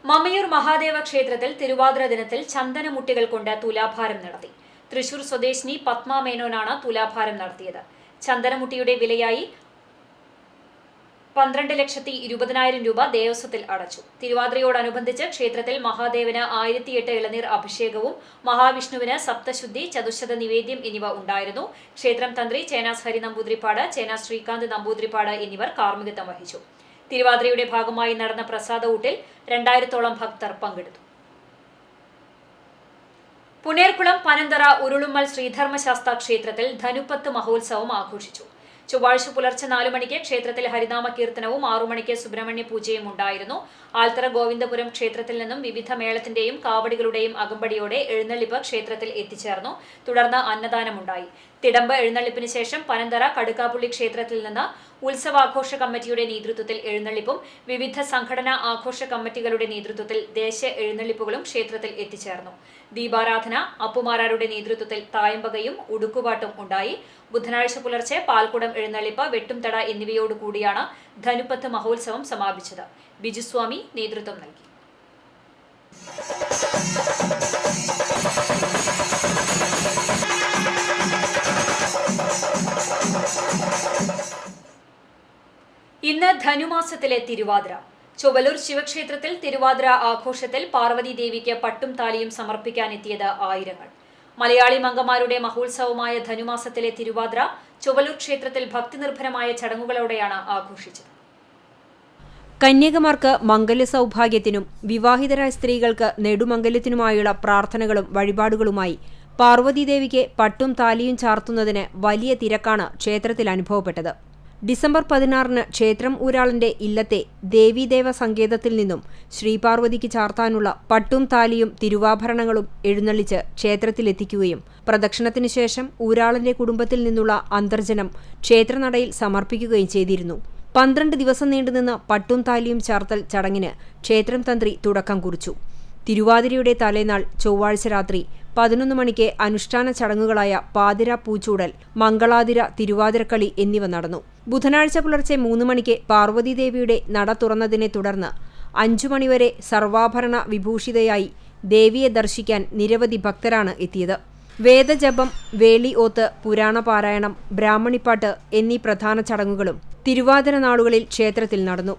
മമ്മയൂർ മഹാദേവ ക്ഷേത്രത്തിൽ തിരുവാതിര ദിനത്തിൽ ചന്ദനമുട്ടികൾ കൊണ്ട് തുലാഭാരം നടത്തി. തൃശൂർ സ്വദേശിനി പത്മ മേനോനാണ് തുലാഭാരം നടത്തിയത്. ചന്ദനമുട്ടിയുടെ വിലയായി 12,20,000 രൂപ ദേവസ്വത്തിൽ അടച്ചു. തിരുവാതിരയോടനുബന്ധിച്ച് ക്ഷേത്രത്തിൽ മഹാദേവന് 1008 ഇളനീർ അഭിഷേകവും മഹാവിഷ്ണുവിന് സപ്തശുദ്ധി, ചതുശത നിവേദ്യം എന്നിവ ഉണ്ടായിരുന്നു. ക്ഷേത്രം തന്ത്രി ചേനാസ് ഹരി നമ്പൂതിരിപ്പാട്, ചേനാസ് ശ്രീകാന്ത് നമ്പൂതിരിപ്പാട് എന്നിവർ കാർമ്മികത്വം വഹിച്ചു. തിരുവാതിരയുടെ ഭാഗമായി നടന്ന പ്രസാദ ഊട്ടിൽ 2000-ഓളം ഭക്തർ പങ്കെടുത്തു. പുനേർകുളം പനന്തറ ഉരുളുമ്മൽ ശ്രീധർമ്മശാസ്ത ക്ഷേത്രത്തിൽ ധനുപ്പത്ത് മഹോത്സവം ആഘോഷിച്ചു. ചൊവ്വാഴ്ച പുലർച്ചെ 4 മണിക്ക് ക്ഷേത്രത്തിൽ ഹരിനാമ കീർത്തനവും 6 മണിക്ക് സുബ്രഹ്മണ്യ പൂജയും ഉണ്ടായിരുന്നു. ആൽത്തറ ഗോവിന്ദപുരം ക്ഷേത്രത്തിൽ നിന്നും വിവിധ മേളത്തിന്റെയും കാവടികളുടെയും അകമ്പടിയോടെ എഴുന്നള്ളിപ്പ് ക്ഷേത്രത്തിൽ എത്തിച്ചേർന്നു. തുടർന്ന് അന്നദാനമുണ്ടായി. തിടമ്പ് എഴുന്നള്ളിപ്പിന് ശേഷം പനന്തറ കടുക്കാപ്പുള്ളി ക്ഷേത്രത്തിൽ നിന്ന് ഉത്സവാഘോഷ കമ്മിറ്റിയുടെ നേതൃത്വത്തിൽ എഴുന്നള്ളിപ്പും വിവിധ സംഘടനാ ആഘോഷ കമ്മിറ്റികളുടെ നേതൃത്വത്തിൽ ദേശീയ എഴുന്നള്ളിപ്പുകളും ക്ഷേത്രത്തിൽ എത്തിച്ചേർന്നു. ദീപാരാധന, അപ്പുമാരാരുടെ നേതൃത്വത്തിൽ തായമ്പകയും ഉടുക്കുപാട്ടും ഉണ്ടായി. ബുധനാഴ്ച പുലർച്ചെ പാൽക്കുടം എഴുന്നള്ളിപ്പ്, വെട്ടുംതട എന്നിവയോടുകൂടിയാണ് ധനുപ്പത്ത് മഹോത്സവം സമാപിച്ചത്. ബിജുസ്വാമി നേതൃത്വം നൽകി. ഇന്ന് ധനുമാസത്തിലെ തിരുവാതിര. ചൊവ്വലൂർ ശിവക്ഷേത്രത്തിൽ തിരുവാതിര ആഘോഷത്തിൽ പാർവതി ദേവിക്ക് പട്ടും താലിയും സമർപ്പിക്കാനെത്തിയത് ആയിരങ്ങൾ. മലയാളി മംഗമാരുടെ മഹോത്സവമായ ധനുമാസത്തിലെ തിരുവാതിര ചൊവ്വലൂർ ക്ഷേത്രത്തിൽ ഭക്തിനിർഭരമായ ചടങ്ങുകളോടെയാണ് ആഘോഷിച്ചത്. കന്യകമാർക്ക് മംഗല്യ സൗഭാഗ്യത്തിനും വിവാഹിതരായ സ്ത്രീകൾക്ക് നെടുമംഗല്യത്തിനുമായുള്ള പ്രാർത്ഥനകളും വഴിപാടുകളുമായി പാർവതീദേവിക്ക് പട്ടും താലിയും ചാർത്തുന്നതിന് വലിയ തിരക്കാണ് ക്ഷേത്രത്തിൽ അനുഭവപ്പെട്ടത്. ഡിസംബർ 16-ന് ക്ഷേത്രം ഊരാളന്റെ ഇല്ലത്തെ ദേവീദേവ സങ്കേതത്തിൽ നിന്നും ശ്രീപാർവതിക്ക് ചാർത്താനുള്ള പട്ടും താലിയും തിരുവാഭരണങ്ങളും എഴുന്നള്ളിച്ച് ക്ഷേത്രത്തിലെത്തിക്കുകയും പ്രദക്ഷിണത്തിനു ശേഷം ഊരാളന്റെ കുടുംബത്തിൽ നിന്നുള്ള അന്തർജനം ക്ഷേത്രനടയിൽ സമർപ്പിക്കുകയും ചെയ്തിരുന്നു. 12 ദിവസം നീണ്ടുനിന്ന പട്ടും താലിയും ചാർത്തൽ ചടങ്ങിന് ക്ഷേത്രം തന്ത്രി തുടക്കം കുറിച്ചു. തിരുവാതിരയുടെ തലേനാൾ ചൊവ്വാഴ്ച രാത്രി 11 മണിക്ക് അനുഷ്ഠാന ചടങ്ങുകളായ പാതിര പൂച്ചൂടൽ, മംഗളാതിര, തിരുവാതിരക്കളി എന്നിവ നടന്നു. ബുധനാഴ്ച പുലർച്ചെ 3 മണിക്ക് പാർവതീദേവിയുടെ നട തുറന്നതിനെ തുടർന്ന് 5 മണിവരെ സർവാഭരണ വിഭൂഷിതയായി ദേവിയെ ദർശിക്കാൻ നിരവധി ഭക്തരാണ് എത്തിയത്. വേദജപം, വേളി ഓത്ത്, പുരാണപാരായണം, ബ്രാഹ്മണിപ്പാട്ട് എന്നീ പ്രധാന ചടങ്ങുകളും തിരുവാതിര നാളുകളിൽ ക്ഷേത്രത്തിൽ നടന്നു.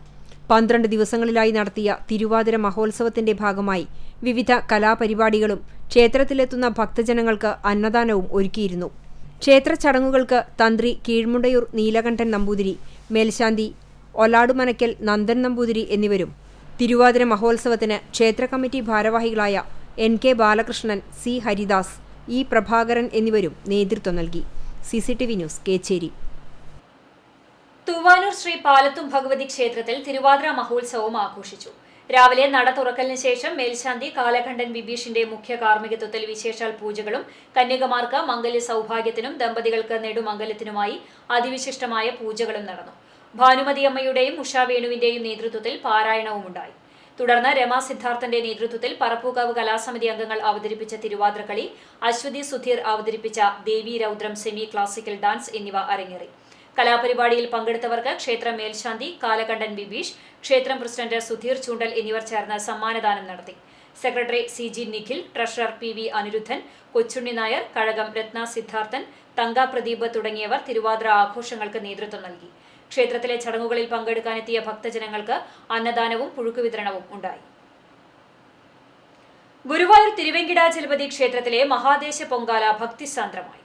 12 ദിവസങ്ങളിലായി നടത്തിയ തിരുവാതിര മഹോത്സവത്തിന്റെ ഭാഗമായി വിവിധ കലാപരിപാടികളും ക്ഷേത്രത്തിലെത്തുന്ന ഭക്തജനങ്ങൾക്ക് അന്നദാനവും ഒരുക്കിയിരുന്നു. ക്ഷേത്ര ചടങ്ങുകൾക്ക് തന്ത്രി കീഴ്മുണ്ടയൂർ നീലകണ്ഠൻ നമ്പൂതിരി, മേൽശാന്തി ഒലാടുമനക്കൽ നന്ദൻ നമ്പൂതിരി എന്നിവരും തിരുവാതിര മഹോത്സവത്തിന് ക്ഷേത്ര കമ്മിറ്റി ഭാരവാഹികളായ NK Balakrishnan, C Haridas, E Prabhakaran എന്നിവരും നേതൃത്വം നൽകി. CCTV news, Kechery. തൂവാനൂർ ശ്രീ പാലത്തും ഭഗവതി ക്ഷേത്രത്തിൽ തിരുവാതിര മഹോത്സവം ആഘോഷിച്ചു. രാവിലെ നട തുറക്കലിന് ശേഷം മേൽശാന്തി കാലഖണ്ഡൻ ബിബീഷിന്റെ മുഖ്യ കാർമ്മികത്വത്തിൽ വിശേഷാൽ പൂജകളും കന്യകമാർക്ക് മംഗല്യ സൗഭാഗ്യത്തിനും ദമ്പതികൾക്ക് നെടുമംഗല്യത്തിനുമായി അതിവിശിഷ്ടമായ പൂജകളും നടന്നു. ഭാനുമതി അമ്മയുടെയും ഉഷാ വേണുവിന്റെയും നേതൃത്വത്തിൽ പാരായണവുമുണ്ടായി. തുടർന്ന് രമാ സിദ്ധാർത്ഥന്റെ നേതൃത്വത്തിൽ പറപ്പൂക്കാവ് കലാസമിതി അംഗങ്ങൾ അവതരിപ്പിച്ച തിരുവാതിരക്കളി, അശ്വതി സുധീർ അവതരിപ്പിച്ച ദേവി രൗദ്രം സെമി ക്ലാസിക്കൽ ഡാൻസ് എന്നിവ അരങ്ങേറി. കലാപരിപാടിയിൽ പങ്കെടുത്തവർക്ക് ക്ഷേത്രം മേൽശാന്തി കാലകണ്ഠൻ ബിബീഷ്, ക്ഷേത്രം പ്രസിഡന്റ് സുധീർ ചൂണ്ടൽ എന്നിവർ ചേർന്ന് സമ്മാനദാനം നടത്തി. Secretary CG Nikhil, treasurer PV Aniruddhan, Kochunni Nair, കഴകം രത്ന സിദ്ധാർത്ഥൻ, തങ്ക പ്രദീപ് തുടങ്ങിയവർ തിരുവാതിര ആഘോഷങ്ങൾക്ക് നേതൃത്വം നൽകി. ക്ഷേത്രത്തിലെ ചടങ്ങുകളിൽ പങ്കെടുക്കാനെത്തിയ ഭക്തജനങ്ങൾക്ക് അന്നദാനവും പുഴുക്കുവിതരണവും ഉണ്ടായി. ഗുരുവായൂർ തിരുവെങ്കിടാചലപതി ക്ഷേത്രത്തിലെ മഹാദേശ പൊങ്കാല ഭക്തിസാന്ദ്രമായി.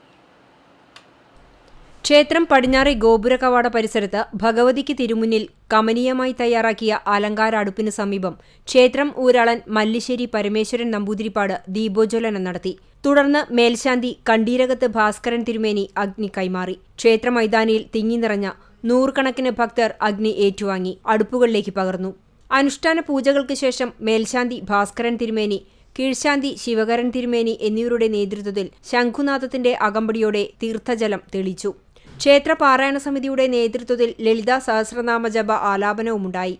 ക്ഷേത്രം പടിഞ്ഞാറെ ഗോപുര കവാട പരിസരത്ത് ഭഗവതിക്ക് തിരുമുന്നിൽ കമനീയമായി തയ്യാറാക്കിയ അലങ്കാര അടുപ്പിനു സമീപം ക്ഷേത്രം ഊരാളൻ മല്ലിശ്ശേരി പരമേശ്വരൻ നമ്പൂതിരിപ്പാട് ദീപോജ്വലനം നടത്തി. തുടർന്ന് മേൽശാന്തി കണ്ടീരകത്ത് ഭാസ്കരൻ തിരുമേനി അഗ്നി കൈമാറി. ക്ഷേത്ര മൈതാനിയിൽ തിങ്ങിനിറഞ്ഞ 100 കണക്കിന് ഭക്തർ അഗ്നി ഏറ്റുവാങ്ങി അടുപ്പുകളിലേക്ക് പകർന്നു. അനുഷ്ഠാന പൂജകൾക്ക് ശേഷം മേൽശാന്തി ഭാസ്കരൻ തിരുമേനി, കീഴ്ശാന്തി ശിവകരൻ തിരുമേനി എന്നിവരുടെ നേതൃത്വത്തിൽ ശംഖുനാഥത്തിന്റെ അകമ്പടിയോടെ തീർത്ഥജലം തെളിച്ചു. ക്ഷേത്ര പാരായണ സമിതിയുടെ നേതൃത്വത്തിൽ ലളിതാ സഹസ്രനാമ ജപ ആലാപനവുമുണ്ടായി.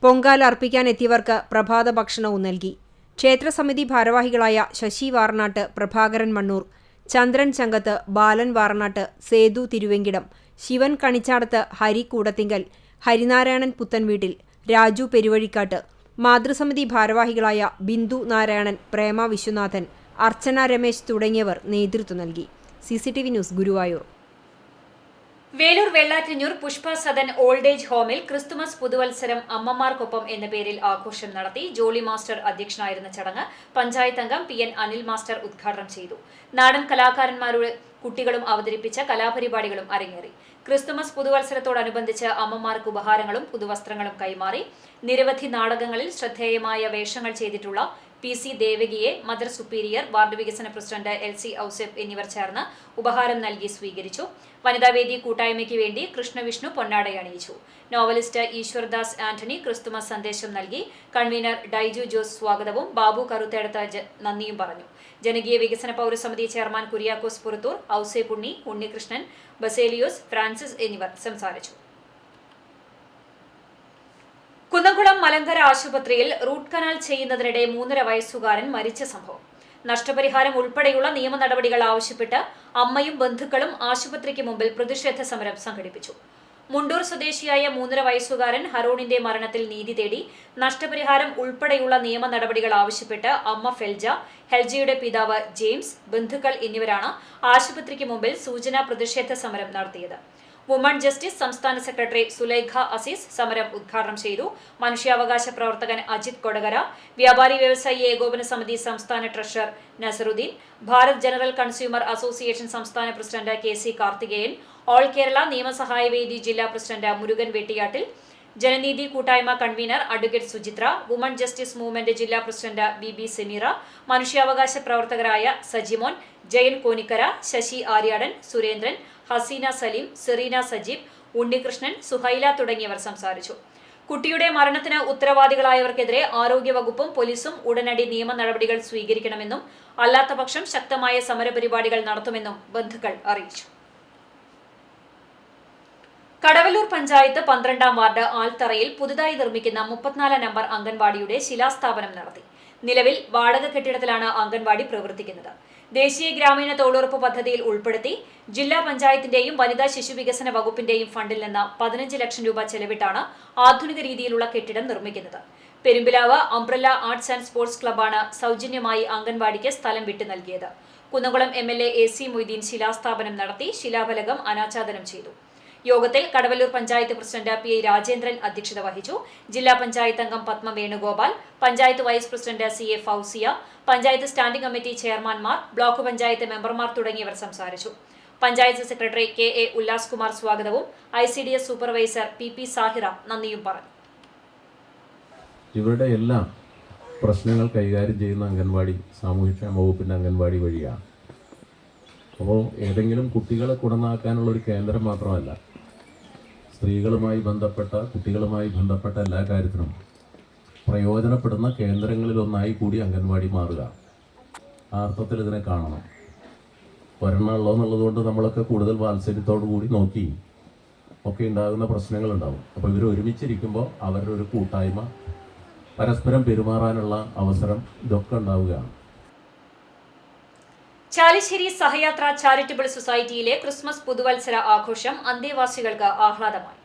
പൊങ്കാല അർപ്പിക്കാനെത്തിയവർക്ക് പ്രഭാത ഭക്ഷണവും നൽകി. ക്ഷേത്രസമിതി ഭാരവാഹികളായ ശശി വാർനാട്ട്, പ്രഭാകരൻ മണ്ണൂർ, ചന്ദ്രൻ ചങ്കത്ത്, ബാലൻ വാർനാട്ട്, സേതു തിരുവെങ്കിടം, ശിവൻ കണിച്ചാടത്ത്, ഹരി കൂടത്തിങ്കൽ, ഹരിനാരായണൻ പുത്തൻവീട്ടിൽ, രാജു പെരുവഴിക്കാട്ട്, മാതൃസമിതി ഭാരവാഹികളായ ബിന്ദു നാരായണൻ, പ്രേമ വിശ്വനാഥൻ, അർച്ചന രമേശ് തുടങ്ങിയവർ നേതൃത്വം നൽകി. CCTV news, Guruvayur. Velur Vellattinjur Pushpa Sadan old age ഹോമിൽ ക്രിസ്തുമസ് പുതുവത്സരം അമ്മമാർക്കൊപ്പം എന്ന പേരിൽ ആഘോഷം നടത്തി. ജോളി മാസ്റ്റർ അധ്യക്ഷനായിരുന്ന ചടങ്ങ് പഞ്ചായത്ത് അംഗം PN അനിൽ മാസ്റ്റർ ഉദ്ഘാടനം ചെയ്തു. നാടൻ കലാകാരന്മാരുടെ കുട്ടികളും അവതരിപ്പിച്ച കലാപരിപാടികളും അരങ്ങേറി. ക്രിസ്തുമസ് പുതുവത്സരത്തോടനുബന്ധിച്ച് അമ്മമാർക്ക് ഉപഹാരങ്ങളും പുതുവസ്ത്രങ്ങളും കൈമാറി. നിരവധി നാടകങ്ങളിൽ ശ്രദ്ധേയമായ വേഷങ്ങൾ ചെയ്തിട്ടുള്ള PC ദേവകിയെ മദർ സുപ്പീരിയർ, വാർഡ് വികസന പ്രസിഡന്റ് LC ഔസേപ്പ് എന്നിവർ ചേർന്ന് ഉപഹാരം നൽകി സ്വീകരിച്ചു. വനിതാവേദി കൂട്ടായ്മയ്ക്ക് വേണ്ടി കൃഷ്ണവിഷ്ണു പൊന്നാടയണിയിച്ചു. നോവലിസ്റ്റ് ഈശ്വർദാസ് ആന്റണി ക്രിസ്തുമസ് സന്ദേശം നൽകി. കൺവീനർ ഡൈജു ജോസ് സ്വാഗതവും ബാബു കറുത്തേടത്ത് നന്ദിയും പറഞ്ഞു. ജനകീയ വികസന പൗരസമിതി ചെയർമാൻ കുര്യാക്കോസ് പുറത്തൂർ, ഔസേപ്പ് ഉണ്ണി, ഉണ്ണികൃഷ്ണൻ, ബസേലിയോസ്, ഫ്രാൻസിസ് എന്നിവർ സംസാരിച്ചു. കുന്നംകുളം മലങ്കര ആശുപത്രിയിൽ റൂട്ട് കനാൽ ചെയ്യുന്നതിനിടെ 3.5 വയസ്സുകാരൻ മരിച്ച സംഭവം. നഷ്ടപരിഹാരം ഉൾപ്പെടെയുള്ള നിയമ നടപടികൾ ആവശ്യപ്പെട്ട് അമ്മയും ബന്ധുക്കളും ആശുപത്രിക്ക് മുമ്പിൽ പ്രതിഷേധ സമരം സംഘടിപ്പിച്ചു. മുണ്ടൂർ സ്വദേശിയായ 3.5 വയസ്സുകാരൻ ഹറൂണിന്റെ മരണത്തിൽ നീതി തേടി നഷ്ടപരിഹാരം ഉൾപ്പെടെയുള്ള നിയമ നടപടികൾ ആവശ്യപ്പെട്ട് അമ്മ ഹെൽജയുടെ പിതാവ് ജെയിംസ്, ബന്ധുക്കൾ എന്നിവരാണ് ആശുപത്രിക്ക് മുമ്പിൽ സൂചനാ പ്രതിഷേധ സമരം നടത്തിയത്. വുമൺ ജസ്റ്റിസ് സംസ്ഥാന സെക്രട്ടറി സുലൈഖ അസീസ് സമരം ഉദ്ഘാടനം ചെയ്തു. മനുഷ്യാവകാശ പ്രവർത്തകൻ അജിത് കൊടകര, വ്യാപാരി വ്യവസായി ഏകോപന സമിതി സംസ്ഥാന treasurer Nasaruddin, Bharat general consumer association സംസ്ഥാന president KC Karthikeyan, all Kerala നിയമസഹായവേദി ജില്ലാ പ്രസിഡന്റ് മുരുകൻ വെട്ടിയാട്ടിൽ, ജനനീതി കൂട്ടായ്മ convener advocate Suchitra, woman justice movement ജില്ലാ പ്രസിഡന്റ് BB സെമീറ, മനുഷ്യാവകാശ പ്രവർത്തകരായ സജിമോൻ, ജയൻ കോനിക്കര, ശശി ആര്യാടൻ, സുരേന്ദ്രൻ, ഹസീന സലീം, സെറീന സജീബ്, ഉണ്ണികൃഷ്ണൻ, സുഹൈല തുടങ്ങിയവർ സംസാരിച്ചു. കുട്ടിയുടെ മരണത്തിന് ഉത്തരവാദികളായവർക്കെതിരെ ആരോഗ്യവകുപ്പും പോലീസും ഉടനടി നിയമ നടപടികൾ സ്വീകരിക്കണമെന്നും അല്ലാത്തപക്ഷം ശക്തമായ സമരപരിപാടികൾ നടത്തുമെന്നും ബന്ധുക്കൾ അറിയിച്ചു. കടവല്ലൂർ പഞ്ചായത്ത് 12-ാം വാർഡ് ആൽത്തറയിൽ പുതുതായി നിർമ്മിക്കുന്ന 34 നമ്പർ അംഗൻവാടിയുടെ ശിലാസ്ഥാപനം നടത്തി. നിലവിൽ വാടക കെട്ടിടത്തിലാണ് അംഗൻവാടി പ്രവർത്തിക്കുന്നത്. ദേശീയ ഗ്രാമീണ തൊഴിലുറപ്പ് പദ്ധതിയിൽ ഉൾപ്പെടുത്തി ജില്ലാ പഞ്ചായത്തിന്റെയും വനിതാ ശിശു വികസന വകുപ്പിന്റെയും ഫണ്ടിൽ നിന്ന് 15 ലക്ഷം രൂപ ചെലവിട്ടാണ് ആധുനിക രീതിയിലുള്ള കെട്ടിടം നിർമ്മിക്കുന്നത്. Perumpilavu umbrella arts and sports ക്ലബ്ബാണ് സൗജന്യമായി അംഗൻവാടിക്ക് സ്ഥലം വിട്ടു നൽകിയത്. കുന്നംകുളം MLA AC മൊയ്തീൻ ശിലാസ്ഥാപനം നടത്തി. ശിലാഫലകം അനാച്ഛാദനം ചെയ്തു. യോഗത്തിൽ കടവല്ലൂർ പഞ്ചായത്ത് പ്രസിഡന്റ് PI രാജേന്ദ്രൻ അധ്യക്ഷത വഹിച്ചു. ജില്ലാ പഞ്ചായത്ത് അംഗം Padma Venugopal, panchayat vice president CA Fousiya, panchayat standing committee ചെയർമാൻമാർ, ബ്ലോക്ക് പഞ്ചായത്ത് മെമ്പർമാർ തുടങ്ങിയവർ സംസാരിച്ചു. പഞ്ചായത്ത് സെക്രട്ടറി KA ഉല്ലാസ് കുമാർ സ്വാഗതവും ICDS സൂപ്പർവൈസർ PP സാഹിറ നന്ദിയും പറഞ്ഞു. ഇവരുടെ എല്ലാം പ്രശ്നങ്ങൾ കൈകാര്യം ചെയ്യുന്ന അംഗൻവാടി സാമൂഹ്യക്ഷേമ വകുപ്പിൻ്റെ അംഗൻവാടി വഴിയാണ്. അപ്പോൾ ഏതെങ്കിലും കുട്ടികളെ ഗുണമാക്കാനുള്ള ഒരു കേന്ദ്രം മാത്രമല്ല, സ്ത്രീകളുമായി ബന്ധപ്പെട്ട കുട്ടികളുമായി ബന്ധപ്പെട്ട എല്ലാ കാര്യത്തിനും പ്രയോജനപ്പെടുന്ന കേന്ദ്രങ്ങളിലൊന്നായി കൂടി അംഗൻവാടി മാറുക. ആ അർത്ഥത്തിൽ ഇതിനെ കാണണം. ഒരെണ്ണമുള്ളൂ എന്നുള്ളതുകൊണ്ട് നമ്മളൊക്കെ കൂടുതൽ വാത്സല്യത്തോടു കൂടി നോക്കി ഒക്കെ ഉണ്ടാകുന്ന പ്രശ്നങ്ങളുണ്ടാവും. അപ്പോൾ ഇവർ ഒരുമിച്ചിരിക്കുമ്പോൾ അവരുടെ ഒരു കൂട്ടായ്മ, പരസ്പരം പെരുമാറാനുള്ള അവസരം ഇതൊക്കെ ഉണ്ടാവുകയാണ്. ചാലിശ്ശേരി സഹയാത്ര ചാരിറ്റബിൾ സൊസൈറ്റിയിലെ ക്രിസ്മസ് പുതുവത്സര ആഘോഷം അന്തേവാസികൾക്ക് ആഹ്ലാദമായി.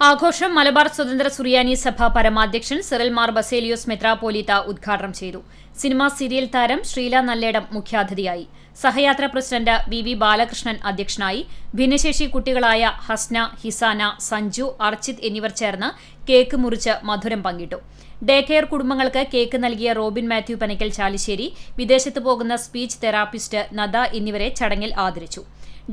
ആഘോഷം മലബാർ സ്വതന്ത്ര സുറിയാനി സഭ പരമാധ്യക്ഷൻ സിറിൽ മാർ ബസേലിയോസ് മെത്രാപ്പോലീത്ത ഉദ്ഘാടനം ചെയ്തു. സിനിമാ സീരിയൽ താരം ശ്രീല നല്ലേടം മുഖ്യാതിഥിയായി. സഹയാത്ര പ്രസിഡന്റ് VV ബാലകൃഷ്ണൻ അധ്യക്ഷനായി. ഭിന്നശേഷി കുട്ടികളായ ഹസ്ന, ഹിസാന, സഞ്ജു, അർച്ചിത് എന്നിവർ ചേർന്ന് കേക്ക് മുറിച്ച് മധുരം പങ്കിട്ടു. ഡേ കെയർ കുടുംബങ്ങൾക്ക് കേക്ക് നൽകിയ റോബിൻ മാത്യു പനക്കൽ ചാലിശ്ശേരി, വിദേശത്ത് പോകുന്ന സ്പീച്ച് തെറാപ്പിസ്റ്റ് നദ എന്നിവരെ ചടങ്ങിൽ ആദരിച്ചു.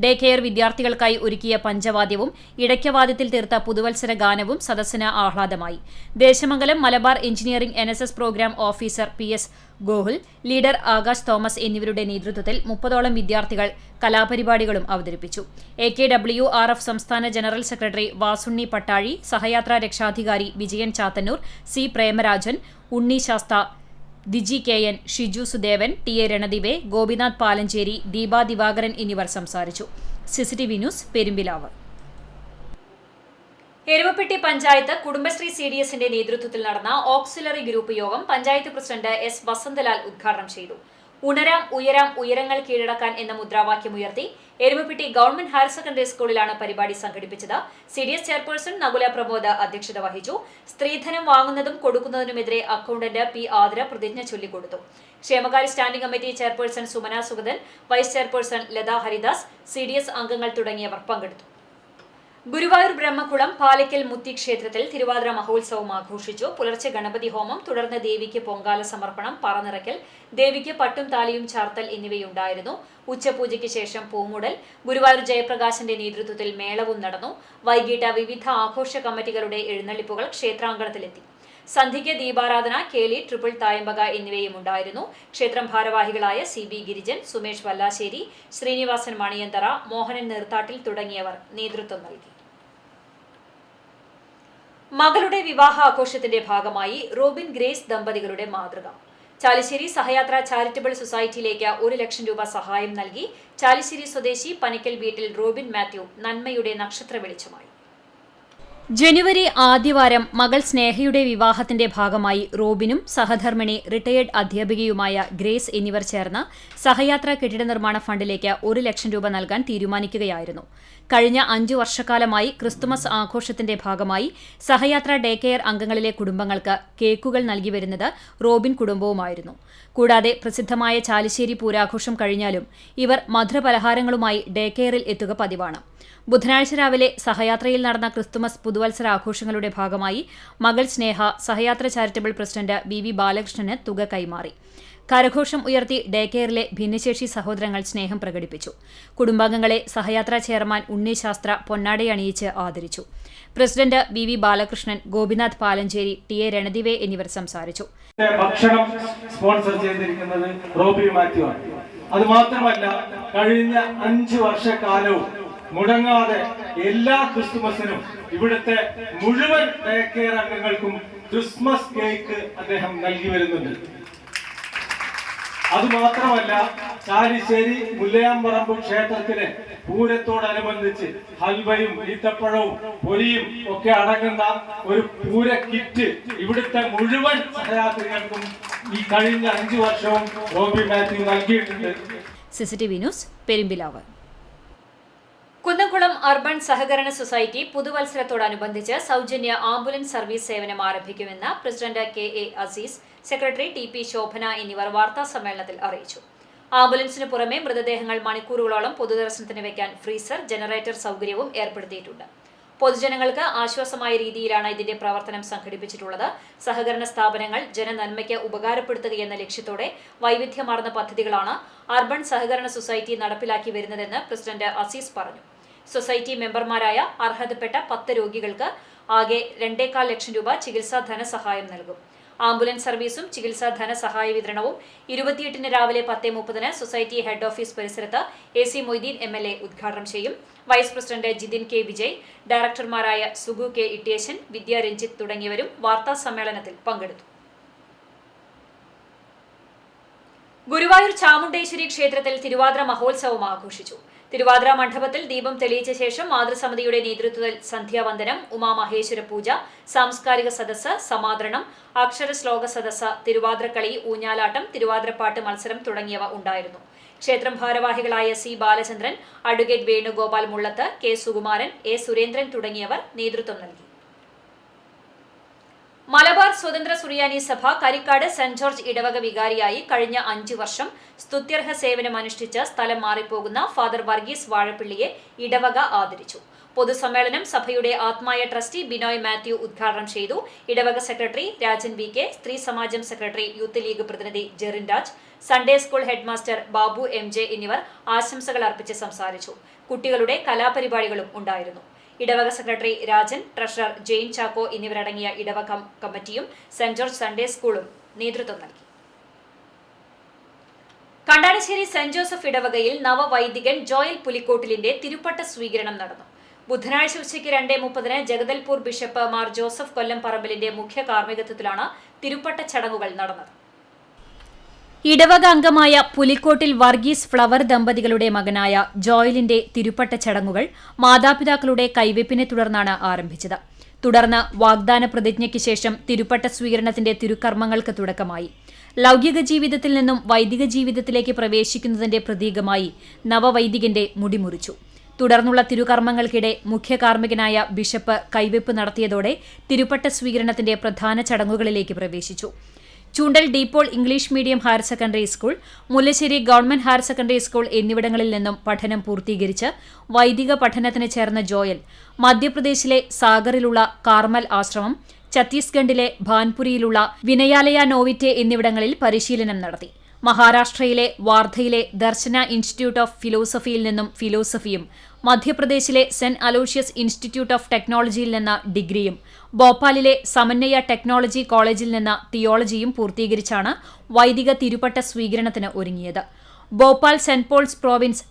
ഡേ കെയർ വിദ്യാർത്ഥികൾക്കായി ഒരുക്കിയ പഞ്ചവാദ്യവും ഇടയ്ക്കവാദ്യത്തിൽ തീർത്ത പുതുവത്സര ഗാനവും സദസ്സിന് ആഹ്ലാദമായി. Desamangalam Malabar engineering NSS program officer PS Gokul, leader Akash Thomas എന്നിവരുടെ നേതൃത്വത്തിൽ 30ഓളം വിദ്യാർത്ഥികൾ കലാപരിപാടികളും അവതരിപ്പിച്ചു. AKWRF സംസ്ഥാന ജനറൽ സെക്രട്ടറി വാസുണ്ണി പട്ടാഴി, സഹയാത്രാ രക്ഷാധികാരി വിജയൻ ചാത്തന്നൂർ, C പ്രേമരാജൻ, ഉണ്ണി ശാസ്ത, ദിജി KN, ഷിജു സുദേവൻ, TA രണദിവെ, ഗോപിനാഥ് പാലഞ്ചേരി, ദീപ ദിവാകരൻ എന്നിവർ സംസാരിച്ചു. CCTV news Perumpilavu. എരുമപ്പെട്ടി പഞ്ചായത്ത് കുടുംബശ്രീ CDSന്റെ നേതൃത്വത്തിൽ നടന്ന ഓക്സിലറി ഗ്രൂപ്പ് യോഗം പഞ്ചായത്ത് പ്രസിഡന്റ് S വസന്തലാൽ ഉദ്ഘാടനം ചെയ്തു. ഉണരാം ഉയരാം ഉയരങ്ങൾ കീഴടക്കാൻ എന്ന മുദ്രാവാക്യമുയർത്തി എരുമപ്പെട്ടി ഗവൺമെന്റ് ഹയർ സെക്കൻഡറി സ്കൂളിലാണ് പരിപാടി സംഘടിപ്പിച്ചത്. CDS ചെയർപേഴ്സൺ നകുല പ്രമോദ് അധ്യക്ഷത വഹിച്ചു. സ്ത്രീധനം വാങ്ങുന്നതും കൊടുക്കുന്നതിനുമെതിരെ അക്കൌണ്ടന്റ് P. ആതിര പ്രതിജ്ഞ ചൊല്ലിക്കൊടുത്തു. ക്ഷേമകാര്യ standing committee chairperson Sumana Sugathan, vice chairperson Latha Haridas, CDS അംഗങ്ങൾ തുടങ്ങിയവർ പങ്കെടുത്തു. ഗുരുവായൂർ ബ്രഹ്മകുളം പാലയ്ക്കൽ മുത്തി ക്ഷേത്രത്തിൽ തിരുവാതിര മഹോത്സവം ആഘോഷിച്ചു. പുലർച്ചെ ഗണപതി ഹോമം, തുടർന്ന് ദേവിക്ക് പൊങ്കാല സമർപ്പണം, പറനിറയ്ക്കൽ, ദേവിക്ക് പട്ടും താലിയും ചാർത്തൽ എന്നിവയുണ്ടായിരുന്നു. ഉച്ചപൂജയ്ക്ക് ശേഷം പൂമുടൽ, ഗുരുവായൂർ ജയപ്രകാശിന്റെ നേതൃത്വത്തിൽ മേളവും നടന്നു. വൈകിട്ട് വിവിധ ആഘോഷ കമ്മിറ്റികളുടെ എഴുന്നള്ളിപ്പുകൾ ക്ഷേത്രാങ്കണത്തിലെത്തി. സന്ധ്യയ്ക്ക് ദീപാരാധന, കേളി, ട്രിപ്പിൾ തായമ്പക എന്നിവയും ഉണ്ടായിരുന്നു. ക്ഷേത്രം ഭാരവാഹികളായ CB ഗിരിജൻ, സുമേഷ് വല്ലാശ്ശേരി, ശ്രീനിവാസൻ മണിയന്തറ, മോഹനൻ നീർത്താട്ടിൽ തുടങ്ങിയവർ നേതൃത്വം നൽകി. മകളുടെ വിവാഹാഘോഷത്തിന്റെ ഭാഗമായി റോബിൻ ഗ്രേസ് ദമ്പതികളുടെ മാതൃക. ചാലിശ്ശേരി സഹയാത്ര ചാരിറ്റബിൾ സൊസൈറ്റിയിലേക്ക് 1 ലക്ഷം രൂപ സഹായം നൽകി. ചാലിശ്ശേരി സ്വദേശി പനിക്കൽ വീട്ടിൽ റോബിൻ മാത്യു നന്മയുടെ നക്ഷത്ര വെളിച്ചമായി. ജനുവരി ആദ്യവാരം മകൾ സ്നേഹയുടെ വിവാഹത്തിന്റെ ഭാഗമായി റോബിനും സഹധർമ്മിണി റിട്ടയേർഡ് അധ്യാപികയുമായ ഗ്രേസ് എന്നിവർ ചേർന്ന് സഹയാത്ര കെട്ടിട നിർമ്മാണ ഫണ്ടിലേക്ക് 1 ലക്ഷം രൂപ നൽകാൻ തീരുമാനിക്കുകയായിരുന്നു. കഴിഞ്ഞ 5 വർഷക്കാലമായി ക്രിസ്തുമസ് ആഘോഷത്തിന്റെ ഭാഗമായി സഹയാത്ര ഡേ കെയർ അംഗങ്ങളിലെ കുടുംബങ്ങൾക്ക് കേക്കുകൾ നൽകി വരുന്നത് റോബിൻ കുടുംബവുമായിരുന്നു. കൂടാതെ പ്രസിദ്ധമായ ചാലിശ്ശേരി പൂരാഘോഷം കഴിഞ്ഞാലും ഇവർ മധുരപലഹാരങ്ങളുമായി ഡേ കെയറിൽ എത്തുക പതിവാണ്. ബുധനാഴ്ച രാവിലെ സഹയാത്രയിൽ നടന്ന ക്രിസ്തുമസ് പുതുവത്സരാഘോഷങ്ങളുടെ ഭാഗമായി മകൾ സ്നേഹ സഹയാത്ര ചാരിറ്റബിൾ പ്രസിഡന്റ് BV ബാലകൃഷ്ണന് തുക കൈമാറി. കരഘോഷം ഉയർത്തി ഡേ കെയറിലെ ഭിന്നശേഷി സഹോദരങ്ങൾ സ്നേഹം പ്രകടിപ്പിച്ചു. കുടുംബാംഗങ്ങളെ സഹയാത്രാ ചെയർമാൻ ഉണ്ണിശാസ്ത്ര പൊന്നാടയണിയിച്ച് ആദരിച്ചു. President BV Balakrishnan, Gopinath Palancheri, TA Ranadive എന്നിവർ സംസാരിച്ചു. ഭക്ഷണം സ്പോൺസർ ചെയ്തിരിക്കുന്നത് റോബി മാത്യു ആണ്. അത് മാത്രമല്ല, കഴിഞ്ഞ 5 വർഷക്കാലവും മുടങ്ങാതെ എല്ലാ ക്രിസ്തുമസിനും ഇവിടുത്തെ മുഴുവൻ ഡേ കെയർ അംഗങ്ങൾക്കും ക്രിസ്മസ് കേക്ക് അദ്ദേഹം നൽകി വരുന്നുണ്ട്. അതുമാത്രമല്ല, ചാലിശ്ശേരി മുല്ലയാമ്പറമ്പ് ക്ഷേത്രത്തിലെ പൂരത്തോടനുബന്ധിച്ച് ഹൽവയും ഈത്തപ്പഴവും പൊരിയും ഒക്കെ അടങ്ങുന്ന ഒരു പൂര കിറ്റ് ഇവിടുത്തെ മുഴുവൻ സഹയാത്രികർക്കും ഈ കഴിഞ്ഞ 5 വർഷവും റോബി മാത്യു നൽകിയിട്ടുണ്ട്. CCTV news, Perumpilavu. Kunnamkulam urban സഹകരണ സൊസൈറ്റി പുതുവത്സരത്തോടനുബന്ധിച്ച് സൗജന്യ ആംബുലൻസ് സർവീസ് സേവനം ആരംഭിക്കുമെന്ന് president KA Azeez, secretary TP Shobhana എന്നിവർ വാർത്താസമ്മേളനത്തിൽ അറിയിച്ചു. ആംബുലൻസിന് പുറമെ മൃതദേഹങ്ങൾ മണിക്കൂറുകളോളം പൊതുദർശനത്തിന് വയ്ക്കാൻ ഫ്രീസർ, ജനറേറ്റർ സൗകര്യവും ഏർപ്പെടുത്തിയിട്ടുണ്ട്. പൊതുജനങ്ങൾക്ക് ആശ്വാസമായ രീതിയിലാണ് ഇതിന്റെ പ്രവർത്തനം സംഘടിപ്പിച്ചിട്ടുള്ളത്. സഹകരണ സ്ഥാപനങ്ങൾ ജനനന്മയ്ക്ക് ഉപകാരപ്പെടുത്തുകയെന്ന ലക്ഷ്യത്തോടെ വൈവിധ്യമാർന്ന പദ്ധതികളാണ് അർബൻ സഹകരണ സൊസൈറ്റി നടപ്പിലാക്കി വരുന്നതെന്ന് പ്രസിഡന്റ് അസീസ് പറഞ്ഞു. സൊസൈറ്റി മെമ്പർമാരായ അർഹതപ്പെട്ട 10 രോഗികൾക്ക് ആകെ 2.25 ലക്ഷം രൂപ ചികിത്സാ ധനസഹായം നൽകും. ആംബുലൻസ് സർവീസും ചികിത്സാ ധനസഹായ വിതരണവും 28-ന് രാവിലെ 10:30 സൊസൈറ്റി ഹെഡ് ഓഫീസ് പരിസരത്ത് AC മൊയ്തീൻ MLA ഉദ്ഘാടനം ചെയ്യും. Vice president Jithin K. Vijay, ഡയറക്ടർമാരായ സുഗു K. ഇട്ടേശൻ, വിദ്യ രഞ്ജിത്ത് തുടങ്ങിയവരും വാർത്താ സമ്മേളനത്തിൽ പങ്കെടുത്തു. ഗുരുവായൂർ ചാമുണ്ടേശ്വരി ക്ഷേത്രത്തിൽ തിരുവാതിര മഹോത്സവം ആഘോഷിച്ചു. തിരുവാതിര മണ്ഡപത്തിൽ ദീപം തെളിയിച്ച ശേഷം മാതൃസമിതിയുടെ നേതൃത്വത്തിൽ സന്ധ്യാവന്ദനം, ഉമാമഹേശ്വര പൂജ, സാംസ്കാരിക സദസ്സ്, സമാദരണം, അക്ഷരശ്ലോക സദസ്സ്, തിരുവാതിരക്കളി, ഊഞ്ഞാലാട്ടം, തിരുവാതിരപ്പാട്ട് മത്സരം തുടങ്ങിയവ ഉണ്ടായിരുന്നു. ക്ഷേത്രം ഭാരവാഹികളായ C. Balachandran, advocate Venugopal Mullath, K. Sukumaran, A. Surendran തുടങ്ങിയവർ നേതൃത്വം നൽകി. മലബാർ സ്വതന്ത്ര സുറിയാനി സഭ കരിക്കാട് സെന്റ് ജോർജ് ഇടവക വികാരിയായി കഴിഞ്ഞ 5 വർഷം സ്തുത്യർഹ സേവനം അനുഷ്ഠിച്ച് സ്ഥലം മാറിപ്പോകുന്ന ഫാദർ വർഗീസ് വാഴപ്പിള്ളിയെ ഇടവക ആദരിച്ചു. പൊതുസമ്മേളനം സഭയുടെ ആത്മായ ട്രസ്റ്റി ബിനോയ് മാത്യു ഉദ്ഘാടനം ചെയ്തു. ഇടവക സെക്രട്ടറി രാജൻ BK, സ്ത്രീ സമാജം സെക്രട്ടറി യൂത്ത് ലീഗ് പ്രതിനിധി Jerin Raj, Sunday school head master Babu MJ എന്നിവർ ആശംസകൾ അർപ്പിച്ച് സംസാരിച്ചു. കുട്ടികളുടെ കലാപരിപാടികളും ഉണ്ടായിരുന്നു. ഇടവക സെക്രട്ടറി രാജൻ, ട്രഷറർ ജെയിൻ ചാക്കോ എന്നിവരടങ്ങിയ ഇടവക കമ്മിറ്റിയും സെന്റ് ജോർജ് സൺഡേ സ്കൂളും നേതൃത്വം നൽകി. കണ്ടാണിശ്ശേരി സെന്റ് ജോസഫ് ഇടവകയിൽ നവവൈദികൻ ജോയൽ പുലിക്കോട്ടിലിന്റെ തിരുപ്പട്ട സ്വീകരണം നടന്നു. ബുധനാഴ്ച ഉച്ചയ്ക്ക് 2:30 ജഗദൽപൂർ ബിഷപ്പ് മാർ ജോസഫ് കൊല്ലംപറമ്പിലിന്റെ മുഖ്യ കാർമ്മികത്വത്തിലാണ് തിരുപ്പട്ട ചടങ്ങുകൾ നടന്നത്. ഇടവക അംഗമായ പുലിക്കോട്ടിൽ വർഗീസ് ഫ്ലവർ ദമ്പതികളുടെ മകനായ ജോയലിന്റെ തിരുപ്പട്ട ചടങ്ങുകൾ മാതാപിതാക്കളുടെ കൈവെപ്പിനെ തുടർന്നാണ് ആരംഭിച്ചത്. തുടർന്ന് വാഗ്ദാന പ്രതിജ്ഞയ്ക്ക് ശേഷം തിരുപ്പട്ട സ്വീകരണത്തിന്റെ തിരുക്കർമ്മങ്ങൾക്ക് തുടക്കമായി. ലൗകിക ജീവിതത്തിൽ നിന്നും വൈദിക ജീവിതത്തിലേക്ക് പ്രവേശിക്കുന്നതിന്റെ പ്രതീകമായി നവവൈദികന്റെ മുടിമുറിച്ചു. തുടർന്നുള്ള തിരുകർമ്മങ്ങൾക്കിടെ മുഖ്യ കാർമ്മികനായ ബിഷപ്പ് കൈവെപ്പ് നടത്തിയതോടെ തിരുപ്പട്ട സ്വീകരണത്തിന്റെ പ്രധാന ചടങ്ങുകളിലേക്ക് പ്രവേശിച്ചു. Choondal De Paul English medium higher secondary school, Mullassery government higher secondary school എന്നിവിടങ്ങളിൽ നിന്നും പഠനം പൂർത്തീകരിച്ച് വൈദിക പഠനത്തിന് ചേർന്ന ജോയൽ മധ്യപ്രദേശിലെ സാഗറിലുള്ള കാർമൽ ആശ്രമം, ഛത്തീസ്ഗഡിലെ ഭാൻപുരിയിലുള്ള വിനയാലയ നോവിറ്റെ എന്നിവിടങ്ങളിൽ പരിശീലനം നടത്തി. മഹാരാഷ്ട്രയിലെ വാർധയിലെ ദർശന ഇൻസ്റ്റിറ്റ്യൂട്ട് ഓഫ് ഫിലോസഫിയിൽ നിന്നും ഫിലോസഫിയും, മധ്യപ്രദേശിലെ സെന്റ് അലോഷ്യസ് ഇൻസ്റ്റിറ്റ്യൂട്ട് ഓഫ് ടെക്നോളജിയിൽ നിന്ന് ഡിഗ്രിയും, ഭോപ്പാലിലെ സമന്വയ ടെക്നോളജി കോളേജിൽ നിന്ന് തിയോളജിയും പൂർത്തീകരിച്ചാണ് വൈദിക തിരുപ്പട്ട സ്വീകരണത്തിന് ഒരുങ്ങിയത്. Bhopal saint Paul's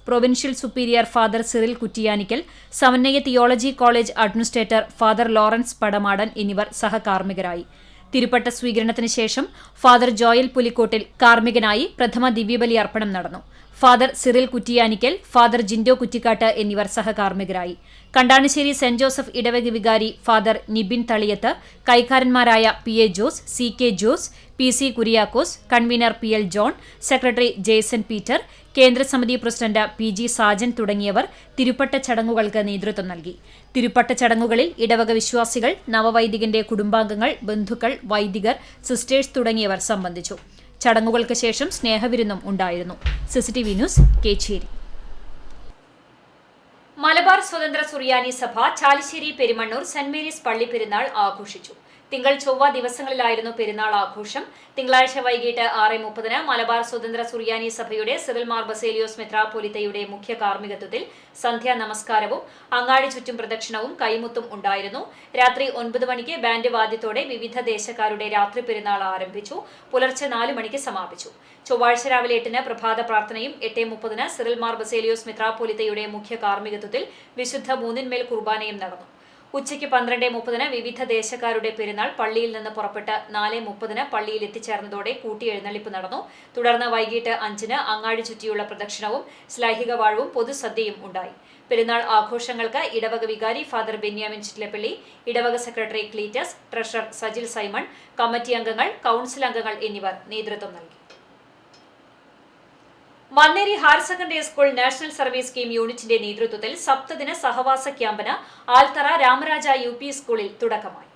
provincial superior father Cyril Kuttianickal, സമന്വയ theology college administrator father Lawrence Padamadan എന്നിവർ സഹകാർമ്മികരായി. തിരുപ്പട്ട സ്വീകരണത്തിന് ശേഷം ഫാദർ ജോയൽ പുലിക്കോട്ടിൽ കാർമ്മികനായി പ്രഥമ ദിവ്യബലി അർപ്പണം നടന്നു. Father Cyril Kuttiyanikkal, father Jindo Kuttikkatt എന്നിവർ സഹകാർമ്മികരായി. കണ്ടാണിശ്ശേരി സെന്റ് ജോസഫ് ഇടവക വികാരി ഫാദർ നിബിൻ തളിയത്ത്, കൈക്കാരന്മാരായ PA Jose, CK Jose, PC Kuriakose, convener PL John, secretary Jaison Peter, കേന്ദ്രസമിതി പ്രസിഡന്റ് PG സാജൻ തുടങ്ങിയവർ തിരുപ്പട്ട ചടങ്ങുകൾക്ക് നേതൃത്വം നൽകി. തിരുപ്പട്ട ചടങ്ങുകളിൽ ഇടവക വിശ്വാസികൾ, നവവൈദികന്റെ കുടുംബാംഗങ്ങൾ, ബന്ധുക്കൾ, വൈദികർ, സിസ്റ്റേഴ്സ് തുടങ്ങിയവർ സംബന്ധിച്ചു. ചടങ്ങുകൾക്ക് ശേഷം സ്നേഹവിരുന്നും ഉണ്ടായിരുന്നു. CCTV news, Kecheri. മലബാർ സ്വതന്ത്ര സുറിയാനി സഭ ചാലിശ്ശേരി പെരുമണ്ണൂർ സെന്റ് മേരീസ് പള്ളി പെരുന്നാൾ ആഘോഷിച്ചു. തിങ്കൾ ചൊവ്വ ദിവസങ്ങളിലായിരുന്നു പെരുന്നാൾ ആഘോഷം. തിങ്കളാഴ്ച വൈകിട്ട് 6:30 മലബാർ സ്വതന്ത്ര സുറിയാനി സഭയുടെ സിറിൽ മാർ ബസേലിയോസ് മെത്രാപ്പോലിത്തയുടെ മുഖ്യ കാർമ്മികത്വത്തിൽ സന്ധ്യാ നമസ്കാരവും അങ്ങാടി ചുറ്റും പ്രദക്ഷിണവും കൈമുത്തും ഉണ്ടായിരുന്നു. രാത്രി 9 മണിക്ക് ബാൻഡ് വാദ്യത്തോടെ വിവിധ ദേശക്കാരുടെ രാത്രി പെരുന്നാൾ ആരംഭിച്ചു. പുലർച്ചെ 4 മണിക്ക് സമാപിച്ചു. ചൊവ്വാഴ്ച രാവിലെ 8-ന് പ്രഭാത പ്രാർത്ഥനയും 8:30 സിറിൽ മാർ ബസേലിയോസ് മെത്രാപ്പോലിത്തയുടെ മുഖ്യ കാർമ്മികത്വത്തിൽ വിശുദ്ധ മൂന്നിന്മേൽ കുർബാനയും നടന്നു. ഉച്ചയ്ക്ക് 12:30 വിവിധ ദേശക്കാരുടെ പെരുന്നാൾ പള്ളിയിൽ നിന്ന് പുറപ്പെട്ട് 4:30 പള്ളിയിൽ എത്തിച്ചേർന്നതോടെ കൂട്ടിയെഴുന്നള്ളിപ്പ് നടന്നു. തുടർന്ന് വൈകിട്ട് 5-ന് അങ്ങാടി ചുറ്റിയുള്ള പ്രദക്ഷിണവും ശ്ലൈഹിക വാഴ്വും പൊതുസദ്യയും ഉണ്ടായി. പെരുന്നാൾ ആഘോഷങ്ങൾക്ക് ഇടവക വികാരി ഫാദർ ബെന്യാമിൻ ചിറ്റ്ലപ്പള്ളി, ഇടവക secretary Cletus, treasurer Sajil Simon, committee അംഗങ്ങൾ, കൌൺസിൽ അംഗങ്ങൾ എന്നിവർ നേതൃത്വം നൽകി. Manneri higher secondary school national service scheme യൂണിറ്റിന്റെ നേതൃത്വത്തിൽ സപ്തദിന സഹവാസ ക്യാമ്പിന് ആൽത്തറ രാമരാജ UP സ്കൂളിൽ തുടക്കമായി.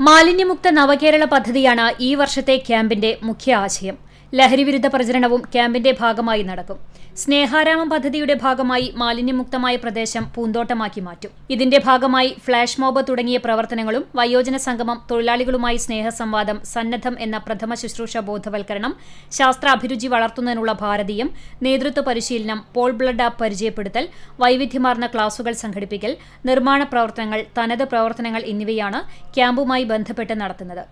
മാലിന്യമുക്ത നവകേരള പദ്ധതിയാണ് ഈ വർഷത്തെ ക്യാമ്പിന്റെ മുഖ്യ ആശയം. ലഹരിവിരുദ്ധ പ്രചരണവും ക്യാമ്പിന്റെ ഭാഗമായി നടക്കും. സ്നേഹാരാമം പദ്ധതിയുടെ ഭാഗമായി മാലിന്യമുക്തമായ പ്രദേശം പൂന്തോട്ടമാക്കി മാറ്റും. ഇതിന്റെ ഭാഗമായി ഫ്ളാഷ് മോബ് തുടങ്ങിയ പ്രവർത്തനങ്ങളും വയോജന സംഗമം, തൊഴിലാളികളുമായി സ്നേഹസംവാദം, സന്നദ്ധം എന്ന പ്രഥമ ശുശ്രൂഷ ബോധവൽക്കരണം, ശാസ്ത്ര അഭിരുചി വളർത്തുന്നതിനുള്ള ഭാരതീയം, നേതൃത്വ പരിശീലനം, പോൾ ബ്ലഡ് ആപ്പ് പരിചയപ്പെടുത്തൽ, വൈവിധ്യമാർന്ന ക്ലാസുകൾ സംഘടിപ്പിക്കൽ, നിർമ്മാണ പ്രവർത്തനങ്ങൾ, തനത് പ്രവർത്തനങ്ങൾ എന്നിവയാണ് ക്യാമ്പുമായി ബന്ധപ്പെട്ട് നടത്തുന്നത്.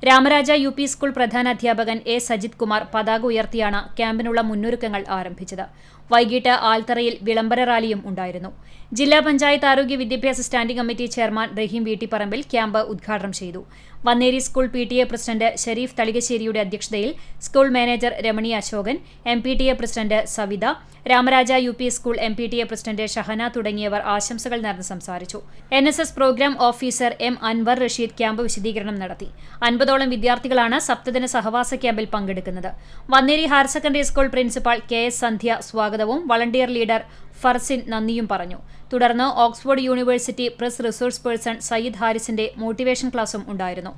രാമരാജ UP സ്കൂൾ പ്രധാനാധ്യാപകൻ A. സജിത് കുമാർ പതാക ഉയർത്തിയാണ് ക്യാമ്പിനുള്ള മുന്നൊരുക്കങ്ങൾ ആരംഭിച്ചത്. വൈകിട്ട് ആൽത്തറയിൽ വിളംബര റാലിയും ഉണ്ടായിരുന്നു. ജില്ലാ പഞ്ചായത്ത് ആരോഗ്യ വിദ്യാഭ്യാസ standing committee chairman Rahim Veettipparambil camp ഉദ്ഘാടനം ചെയ്തു. Vanneri school PTA president Sharif തളികശ്ശേരിയുടെ അധ്യക്ഷതയിൽ school manager Ramani Ashokan, MPTA president Savitha, Ramaraja UP school MPTA president Shahana തുടങ്ങിയവർ ആശംസകൾ നേർന്ന് സംസാരിച്ചു. NSS program officer M. Anwar Rasheed camp വിശദീകരണം നടത്തി. 50ഓളം വിദ്യാർത്ഥികളാണ് സപ്തദിന സഹവാസ ക്യാമ്പിൽ പങ്കെടുക്കുന്നത്. Vanneri higher secondary school principal KS Sandhya സ്വാഗതവും വളണ്ടിയർ ലീഡർ ഫർസിൻ നന്ദിയും പറഞ്ഞു. തുടർന്ന് Oxford university press resource person Sayyid ഹാരിസിന്റെ motivation ക്ലാസും ഉണ്ടായിരുന്നു.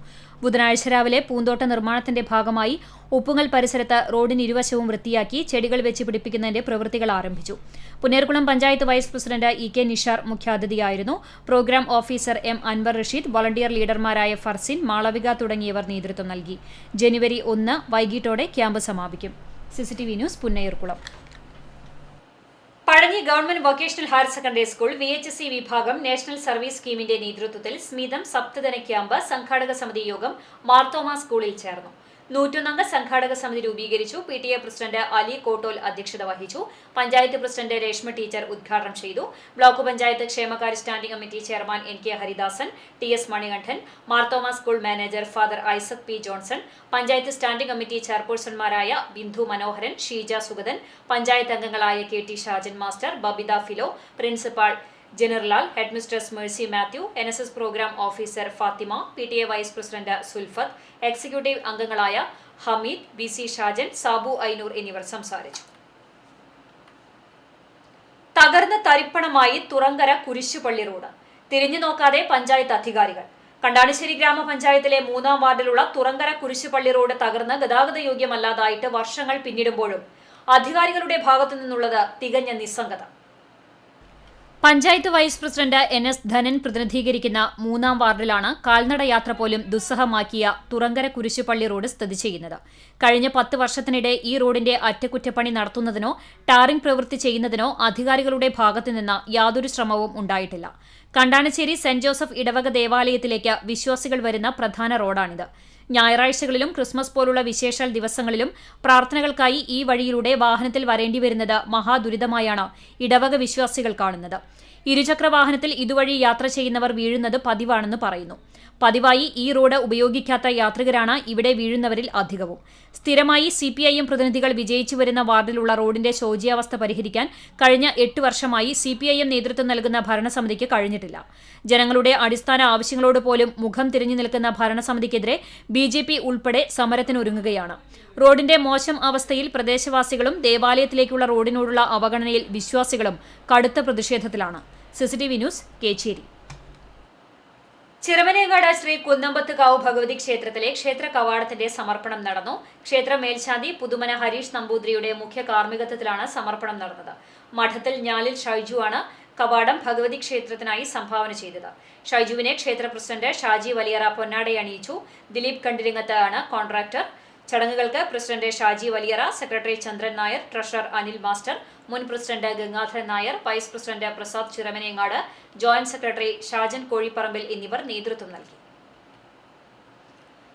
ബുധനാഴ്ച രാവിലെ പൂന്തോട്ട നിർമ്മാണത്തിന്റെ ഭാഗമായി ഉപ്പുങ്ങൽ പരിസരത്ത് റോഡിന് ഇരുവശവും വൃത്തിയാക്കി ചെടികൾ വെച്ച് പിടിപ്പിക്കുന്നതിന്റെ പ്രവൃത്തികൾ ആരംഭിച്ചു. Punnerkulam panchayat vice president EK Nishar മുഖ്യാതിഥിയായിരുന്നു. Program officer M. Anwar Rasheed, volunteer ലീഡർമാരായ ഫർസിൻ, മാളവിക തുടങ്ങിയവർ നേതൃത്വം നൽകി. ജനുവരി 1 വൈകിട്ടോടെ ക്യാമ്പ് സമാപിക്കും. CCTV news, Punnayurkulam. Pazhanji government vocational higher secondary school VHSC വിഭാഗം നാഷണൽ സർവീസ് സ്കീമിന്റെ നേതൃത്വത്തിൽ സ്മിതം സപ്തദിന ക്യാമ്പ് സംഘാടക സമിതി യോഗം മാർത്തോമ സ്കൂളിൽ ചേർന്നു. 101 സംഘാടക സമിതി രൂപീകരിച്ചു. PTA പ്രസിഡന്റ് അലി കോട്ടോൽ അധ്യക്ഷത വഹിച്ചു. പഞ്ചായത്ത് പ്രസിഡന്റ് രേഷ്മ ടീച്ചർ ഉദ്ഘാടനം ചെയ്തു. ബ്ലോക്ക് പഞ്ചായത്ത് ക്ഷേമകാര്യ standing committee chairman NK Haridasan, TS Manikandan, Marthoma school manager father Isaac P. Johnson, panchayat standing committee ചെയർപേഴ്സൺമാരായ ബിന്ദു മനോഹരൻ, ഷീജ സുഗതൻ, പഞ്ചായത്ത് അംഗങ്ങളായ KT Shajan master, Babitha Philo, principal ജനറലാൽ, headmistress Mercy Mathew, NSS program officer Fathima, PTA vice president Sulfath, executive അംഗങ്ങളായ Hameed, BC Shajan, Sabu Ainoor എന്നിവർ സംസാരിച്ചു. തകർന്ന തരിപ്പണമായി തുറങ്കര കുരിശുപള്ളി റോഡ്. തിരിഞ്ഞു നോക്കാതെ പഞ്ചായത്ത് അധികാരികൾ. കണ്ടാണിശ്ശേരി ഗ്രാമപഞ്ചായത്തിലെ 3-ാം വാർഡിലുള്ള തുറങ്കര കുരിശുപള്ളി റോഡ് തകർന്ന് ഗതാഗത യോഗ്യമല്ലാതായിട്ട് വർഷങ്ങൾ പിന്നിടുമ്പോഴും അധികാരികളുടെ ഭാഗത്തു നിന്നുള്ളത് തികഞ്ഞ നിസ്സംഗത. Panchayat vice president NS Dhanan പ്രതിനിധീകരിക്കുന്ന 3-ാം വാർഡിലാണ് കാൽനട യാത്ര പോലും ദുസ്സഹമാക്കിയ തുറങ്കര കുരിശുപള്ളി റോഡ് സ്ഥിതി ചെയ്യുന്നത്. കഴിഞ്ഞ 10 വർഷത്തിനിടെ ഈ റോഡിന്റെ അറ്റകുറ്റപ്പണി നടത്തുന്നതിനോ ടാറിംഗ് പ്രവൃത്തി ചെയ്യുന്നതിനോ അധികാരികളുടെ ഭാഗത്തുനിന്ന് യാതൊരു ശ്രമവും ഉണ്ടായിട്ടില്ല. കണ്ടാണശ്ശേരി സെന്റ് ജോസഫ് ഇടവക ദേവാലയത്തിലേക്ക് വിശ്വാസികൾ വരുന്ന പ്രധാന റോഡാണിത്. ഞായറാഴ്ചകളിലും ക്രിസ്മസ് പോലുള്ള വിശേഷാൽ ദിവസങ്ങളിലും പ്രാർത്ഥനകൾക്കായി ഈ വഴിയിലൂടെ വാഹനത്തിൽ വരേണ്ടിവരുന്നത് മഹാദുരിതമായാണ് ഇടവക വിശ്വാസികൾ കാണുന്നത്. ഇരുചക്ര വാഹനത്തിൽ ഇതുവഴി യാത്ര ചെയ്യുന്നവർ വീഴുന്നത് പതിവാണെന്ന് പറയുന്നു. പതിവായി ഈ റോഡ് ഉപയോഗിക്കാത്ത യാത്രികരാണ് ഇവിടെ വീഴുന്നവരിൽ അധികവും. സ്ഥിരമായി CPIM പ്രതിനിധികൾ വിജയിച്ചു വരുന്ന വാർഡിലുള്ള റോഡിന്റെ ശോച്യാവസ്ഥ പരിഹരിക്കാൻ കഴിഞ്ഞ 8 വർഷമായി CPIM നേതൃത്വം നൽകുന്ന ഭരണസമിതിക്ക് കഴിഞ്ഞിട്ടില്ല. ജനങ്ങളുടെ അടിസ്ഥാന ആവശ്യങ്ങളോട് പോലും മുഖം തിരിഞ്ഞു നിൽക്കുന്ന ഭരണസമിതിക്കെതിരെ BJP ഉൾപ്പെടെ സമരത്തിനൊരുങ്ങുകയാണ്. റോഡിന്റെ മോശം അവസ്ഥയിൽ പ്രദേശവാസികളും ദേവാലയത്തിലേക്കുള്ള റോഡിനോടുള്ള അവഗണനയിൽ വിശ്വാസികളും കടുത്ത പ്രതിഷേധത്തിലാണ്. CCTV news, Kechery. ചിറമനേങ്ങാട് ശ്രീ കുന്നമ്പത്തുകാവ് ഭഗവതി ക്ഷേത്രത്തിലെ ക്ഷേത്ര കവാടത്തിന്റെ സമർപ്പണം നടന്നു. ക്ഷേത്ര മേൽശാന്തി പുതുമന ഹരീഷ് നമ്പൂതിരിയുടെ മുഖ്യ കാർമ്മികത്വത്തിലാണ് സമർപ്പണം നടന്നത്. മഠത്തിൽ ഞാലിൽ ഷൈജു ആണ് കവാടം ഭഗവതി ക്ഷേത്രത്തിനായി സംഭാവന ചെയ്തത്. ഷൈജുവിനെ ക്ഷേത്ര പ്രസിഡന്റ് ഷാജി വലിയറ പൊന്നാടയണിയിച്ചു. ദിലീപ് കണ്ടിരിങ്ങത്ത് ആണ് കോൺട്രാക്ടർ. ചടങ്ങുകൾക്ക് president Shaji Valiyara, secretary Chandran Nair, treasurer Anil master, മുൻ president Gangadharan Nair, vice president Prasad Chiramanengad, joint secretary Shajan Kozhiparambil എന്നിവർ നേതൃത്വം നൽകി.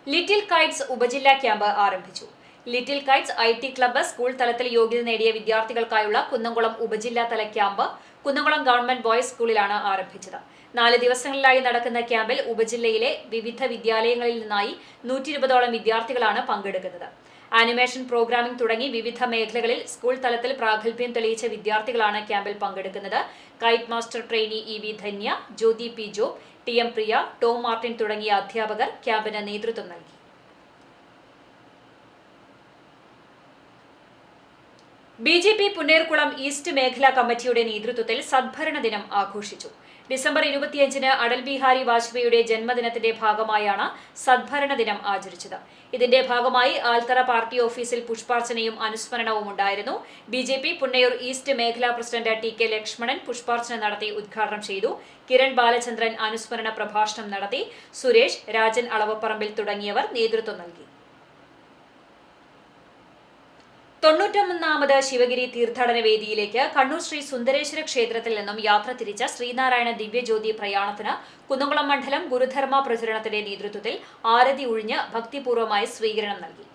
ലിറ്റിൽ കൈറ്റ്സ് ഉപജില്ലാ ക്യാമ്പ് ആരംഭിച്ചു. Little kites IT club school തലത്തിൽ യോഗ്യത നേടിയ വിദ്യാർത്ഥികൾക്കായുള്ള കുന്നംകുളം ഉപജില്ലാതല ക്യാമ്പ് കുന്നംകുളം ഗവൺമെന്റ് ബോയ്സ് സ്കൂളിലാണ് ആരംഭിച്ചത്. 4 ദിവസങ്ങളിലായി നടക്കുന്ന ക്യാമ്പിൽ ഉപജില്ലയിലെ വിവിധ വിദ്യാലയങ്ങളിൽ നിന്നായി 120ഓളം വിദ്യാർത്ഥികളാണ് പങ്കെടുക്കുന്നത്. ആനിമേഷൻ, പ്രോഗ്രാമിംഗ് തുടങ്ങി വിവിധ മേഖലകളിൽ സ്കൂൾ തലത്തിൽ പ്രാഗൽഭ്യം തെളിയിച്ച വിദ്യാർത്ഥികളാണ് ക്യാമ്പിൽ പങ്കെടുക്കുന്നത്. KITE master trainee EV Dhanya, Jyothi P Job, TM Priya, Tom Martin തുടങ്ങിയ അധ്യാപകർ ക്യാമ്പിന് നേതൃത്വം നൽകി. BJP പുന്നേർകുളം ഈസ്റ്റ് മേഖലാ കമ്മിറ്റിയുടെ നേതൃത്വത്തിൽ സദ്ഭരണ ദിനം ആഘോഷിച്ചു. ഡിസംബർ 25-ന് അടൽ ബിഹാരി വാജ്പേയിയുടെ ജന്മദിനത്തിന്റെ ഭാഗമായാണ് സദ്ഭരണ ദിനം ആചരിച്ചത്. ഇതിന്റെ ഭാഗമായി ആൽത്തറ പാർട്ടി ഓഫീസിൽ പുഷ്പാർച്ചനയും അനുസ്മരണവും ഉണ്ടായിരുന്നു. BJP പുന്നയൂർ ഈസ്റ്റ് മേഖലാ പ്രസിഡന്റ് TK ലക്ഷ്മണൻ പുഷ്പാർച്ചന നടത്തി ഉദ്ഘാടനം ചെയ്തു. കിരൺ ബാലചന്ദ്രൻ അനുസ്മരണ പ്രഭാഷണം നടത്തി. സുരേഷ്, രാജൻ അളവപ്പറമ്പിൽ തുടങ്ങിയവർ നേതൃത്വം നൽകി. 91ാമത് ശിവഗിരി തീർത്ഥാടന വേദിയിലേക്ക് കണ്ണൂർ ശ്രീ സുന്ദരേശ്വര ക്ഷേത്രത്തിൽ നിന്നും യാത്ര തിരിച്ച ശ്രീനാരായണ ദിവ്യജ്യോതി പ്രയാണത്തിന് കുന്നംകുളം മണ്ഡലം ഗുരുധർമ്മ പ്രചരണത്തിന്റെ നേതൃത്വത്തിൽ ആരതി ഒഴിഞ്ഞ് ഭക്തിപൂർവ്വമായി സ്വീകരണം നൽകി.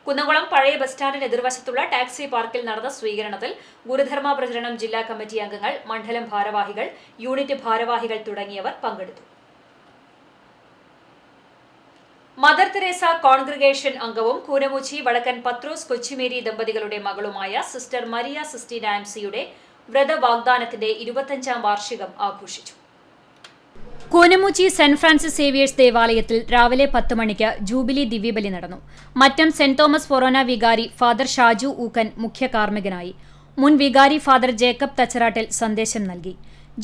കുന്നംകുളം പഴയ ബസ് സ്റ്റാൻഡിന് എതിർവശത്തുള്ള ടാക്സി പാർക്കിൽ നടന്ന സ്വീകരണത്തിൽ ഗുരുധർമ്മ പ്രചരണം ജില്ലാ കമ്മിറ്റി അംഗങ്ങൾ, മണ്ഡലം ഭാരവാഹികൾ, യൂണിറ്റ് ഭാരവാഹികൾ തുടങ്ങിയവർ പങ്കെടുത്തു. മദർ തെരേസ കോൺഗ്രിഗേഷൻ അംഗവും കൂനമുച്ചി വടക്കൻ പത്രോസ് കൊച്ചിമേരി ദമ്പതികളുടെ മകളുമായ സിസ്റ്റർ മരിയ സിസ്റ്റീന MC-യുടെ വ്രതവാഗ്ദാനത്തിന്റെ 25ാം വാർഷികം ആഘോഷിച്ചു. കൂനമുച്ചി സെന്റ് ഫ്രാൻസിസ് സേവിയേഴ്സ് ദേവാലയത്തിൽ രാവിലെ 10 മണിക്ക് ജൂബിലി ദിവ്യബലി നടന്നു. മറ്റം സെന്റ് തോമസ് ഫൊറോന വികാരി ഫാദർ ഷാജു ഊക്കൻ മുഖ്യ കാർമ്മികനായി. മുൻ വികാരി ഫാദർ ജേക്കബ് തച്ചറാട്ടിൽ സന്ദേശം നൽകി.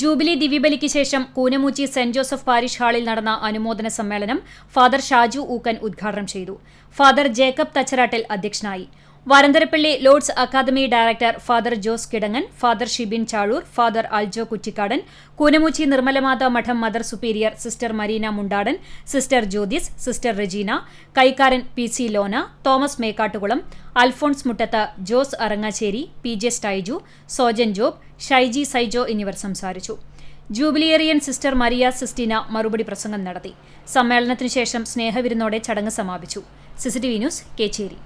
ജൂബിലി ദിവ്യബലിക്ക് ശേഷം കൂനമുച്ചി സെന്റ് ജോസഫ് പാരിഷ് ഹാളിൽ നടന്ന അനുമോദന സമ്മേളനം ഫാദർ ഷാജു ഊക്കൻ ഉദ്ഘാടനം ചെയ്തു. ഫാദർ ജേക്കബ് തച്ചറാട്ടിൽ അധ്യക്ഷനായി. Varantharappilly lords academy director father Jose Kidangan, father Shibin Chazhoor, father Aljo Kuttikkadan, Koonammuchi Nirmalamatha മഠം mother superior sister Marina Mundadan, sister Jyothis, sister Regina, കൈക്കാരൻ PC Lona, Thomas Mekkattukulam, Alphonse Muttath, Jose Arangassery, PJ Stiju, Sojan Job, Shaiji Saijo എന്നിവർ സംസാരിച്ചു. ജൂബിലിയേറിയൻ സിസ്റ്റർ മരിയ സിസ്റ്റീന മറുപടി പ്രസംഗം നടത്തി. സമ്മേളനത്തിനു ശേഷം സ്നേഹവിരുന്നോടെ ചടങ്ങ് സമാപിച്ചു. CCTV news, Kechery.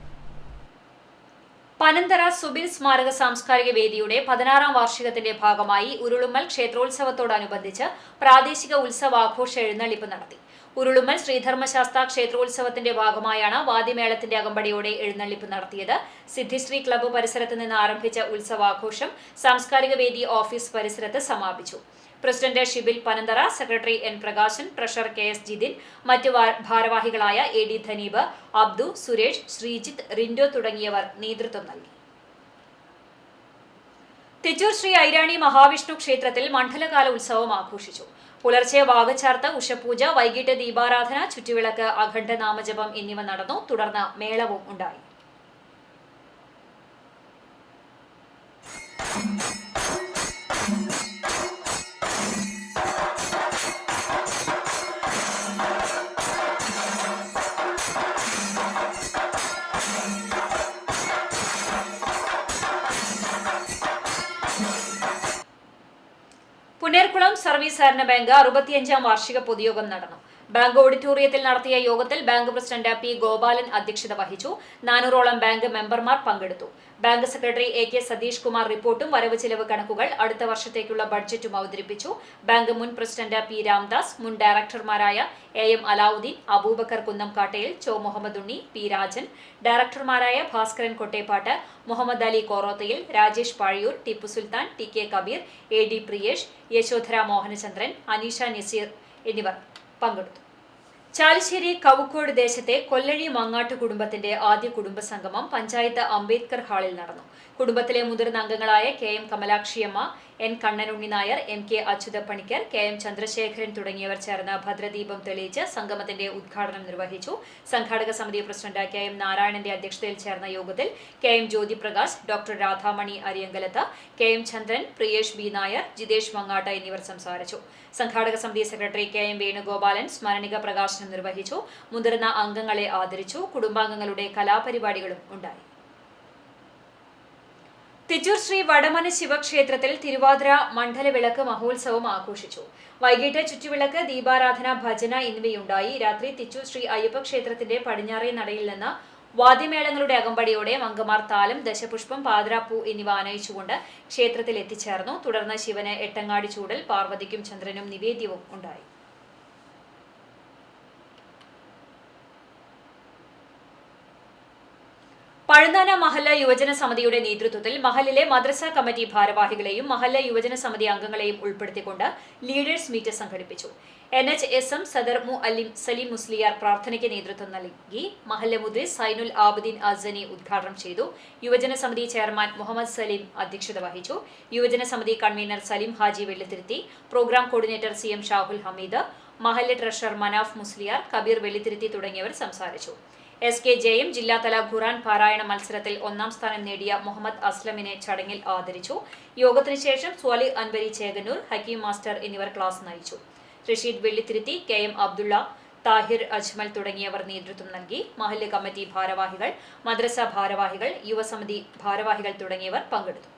പനന്തറ സുബിൽ സ്മാരക സാംസ്കാരിക വേദിയുടെ 16ാം വാർഷികത്തിന്റെ ഭാഗമായി ഉരുളുമ്മൽ ക്ഷേത്രോത്സവത്തോടനുബന്ധിച്ച് പ്രാദേശിക ഉത്സവാഘോഷ എഴുന്നള്ളിപ്പ് നടത്തി. ഉരുളുമ്മൽ ശ്രീധർമ്മശാസ്ത്ര ക്ഷേത്രോത്സവത്തിന്റെ ഭാഗമായാണ് വാദ്യമേളത്തിന്റെ അകമ്പടിയോടെ എഴുന്നള്ളിപ്പ് നടത്തിയത്. സിദ്ധിശ്രീ ക്ലബ്ബ് പരിസരത്ത് നിന്ന് ആരംഭിച്ച ഉത്സവാഘോഷം സാംസ്കാരിക വേദി ഓഫീസ് പരിസരത്ത് സമാപിച്ചു. President Shibil Panathara, secretary N Prakashan, treasurer KS Jithin, മറ്റ് ഭാരവാഹികളായ AD ധനീബ്, അബ്ദു, സുരേഷ്, ശ്രീജിത്ത്, റിൻഡോ തുടങ്ങിയവർ നേതൃത്വം നൽകി. തിച്ചൂർ ശ്രീ ഐരാണി മഹാവിഷ്ണു ക്ഷേത്രത്തിൽ മണ്ഡലകാല ഉത്സവം ആഘോഷിച്ചു. പുലർച്ചെ വാകച്ചാർത്ത്, ഉഷപൂജ, വൈകിട്ട് ദീപാരാധന, ചുറ്റുവിളക്ക്, അഖണ്ഡ നാമജപം എന്നിവ നടന്നു. തുടർന്ന് മേളവും ഉണ്ടായി. പുന്നേർകുളം സർവീസ് സഹകരണ ബാങ്ക് 65ാം വാർഷിക പൊതുയോഗം നടന്നു. ബാങ്ക് ഓഡിറ്റോറിയത്തിൽ നടത്തിയ യോഗത്തിൽ ബാങ്ക് പ്രസിഡന്റ് P. ഗോപാലൻ അധ്യക്ഷത വഹിച്ചു. 400ഓളം ബാങ്ക് മെമ്പർമാർ പങ്കെടുത്തു. Bank secretary AK Satheesh Kumar റിപ്പോർട്ടും വരവ് ചെലവ് കണക്കുകൾ, അടുത്ത വർഷത്തേക്കുള്ള ബഡ്ജറ്റും അവതരിപ്പിച്ചു. ബാങ്ക് മുൻ പ്രസിഡന്റ് P. രാംദാസ്, മുൻ ഡയറക്ടർമാരായ AM അലാവുദ്ദീൻ, അബൂബക്കർ കുന്നംകാട്ടയിൽ, ചോ മുഹമ്മദ് ഉണ്ണി, P. Rajan, ഡയറക്ടർമാരായ Bhaskaran കൊട്ടേപ്പാട്ട്, Muhammad Ali കോറോത്തയിൽ, Rajesh പാഴിയൂർ, Tipu Sultan, TK Kabir, AD Priyesh, Yashodhara Mohanachandran, Aneesha Naseer എന്നിവർ പങ്കെടുത്തു. ചാലിശ്ശേരി കവുക്കോട് ദേശത്തെ കൊല്ലഴി മങ്ങാട്ട് കുടുംബത്തിന്റെ ആദ്യ കുടുംബസംഗമം പഞ്ചായത്ത് അംബേദ്കർ ഹാളിൽ നടന്നു. കുടുംബത്തിലെ മുതിർന്ന അംഗങ്ങളായ KM കമലാക്ഷിയമ്മ, N Kannanunni Nair, MK Achyuta Panicker, KM Chandrasekharan തുടങ്ങിയവർ ചേർന്ന് ഭദ്രദീപം തെളിയിച്ച് സംഗമത്തിന്റെ ഉദ്ഘാടനം നിർവഹിച്ചു. സംഘാടക സമിതി പ്രസിഡന്റ് KM നാരായണന്റെ അധ്യക്ഷതയിൽ ചേർന്ന യോഗത്തിൽ KM Jyothiprakash, doctor Radhamani Ariyankalath, KM Chandran, Priyesh B. Nair, Jithesh Mangatt എന്നിവർ സംസാരിച്ചു. സംഘാടക സമിതി സെക്രട്ടറി KM വേണുഗോപാലൻ സ്മരണിക പ്രകാശനം നിർവഹിച്ചു. മുതിർന്ന അംഗങ്ങളെ ആദരിച്ചു. കുടുംബാംഗങ്ങളുടെ കലാപരിപാടികളും ഉണ്ടായി. തിച്ചൂർ ശ്രീ വടമന ശിവക്ഷേത്രത്തിൽ തിരുവാതിര മണ്ഡലവിളക്ക് മഹോത്സവം ആഘോഷിച്ചു. വൈകിട്ട് ചുറ്റുവിളക്ക്, ദീപാരാധന, ഭജന എന്നിവയുണ്ടായി. രാത്രി തിച്ചൂർ ശ്രീ അയ്യപ്പ ക്ഷേത്രത്തിന്റെ പടിഞ്ഞാറേ നടയിൽ നിന്ന് വാദ്യമേളങ്ങളുടെ അകമ്പടിയോടെ അംഗമാർ താലം, ദശപുഷ്പം, പാതിരാപ്പൂ എന്നിവ ആനയിച്ചുകൊണ്ട് ക്ഷേത്രത്തിൽ എത്തിച്ചേർന്നു. തുടർന്ന് ശിവന് എട്ടങ്ങാടി ചൂടൽ, പാർവതിക്കും ചന്ദ്രനും നിവേദ്യവും ഉണ്ടായി. പഴുന്നാന മഹല്ല യുവജന സമിതിയുടെ നേതൃത്വത്തിൽ മഹലിലെ മദ്രസ കമ്മിറ്റി ഭാരവാഹികളെയും മഹല്ല യുവജന സമിതി അംഗങ്ങളെയും ഉൾപ്പെടുത്തിക്കൊണ്ട് ലീഡേഴ്സ് മീറ്റ് സംഘടിപ്പിച്ചു. NHSM സദർ മുഅല്ലിം സലീം മുസ്ലിയാർ പ്രാർത്ഥനയ്ക്ക് നേതൃത്വം നൽകി. മഹല്ല മുദ്രിസ് സൈനുൽ ആബിദീൻ അസനി ഉദ്ഘാടനം ചെയ്തു. യുവജന സമിതി ചെയർമാൻ മുഹമ്മദ് സലീം അധ്യക്ഷത വഹിച്ചു. യുവജന സമിതി convener Saleem Haji Vellithiruthi, program coordinator CM Shahul Hameed, മഹല്ല ട്രഷറർ മനാഫ് മുസ്ലിയാർ, കബീർ വെള്ളിത്തിരുത്തി തുടങ്ങിയവർ സംസാരിച്ചു. SKJM ജില്ലാതല ഖുർആൻ പാരായണ മത്സരത്തിൽ 1ാം സ്ഥാനം നേടിയ മുഹമ്മദ് അസ്ലമിനെ ചടങ്ങിൽ ആദരിച്ചു. യോഗത്തിനു ശേഷം സ്വാലി അൻവരി ചേകന്നൂർ, ഹക്കീം മാസ്റ്റർ എന്നിവർ ക്ലാസ് നയിച്ചു. റഷീദ് വെള്ളിത്തിരുത്തി, KM അബ്ദുള്ള, താഹിർ അജ്മൽ തുടങ്ങിയവർ നേതൃത്വം നൽകി. മഹല്ല് കമ്മിറ്റി ഭാരവാഹികൾ, മദ്രസ ഭാരവാഹികൾ, യുവസമിതി ഭാരവാഹികൾ തുടങ്ങിയവർ പങ്കെടുത്തു.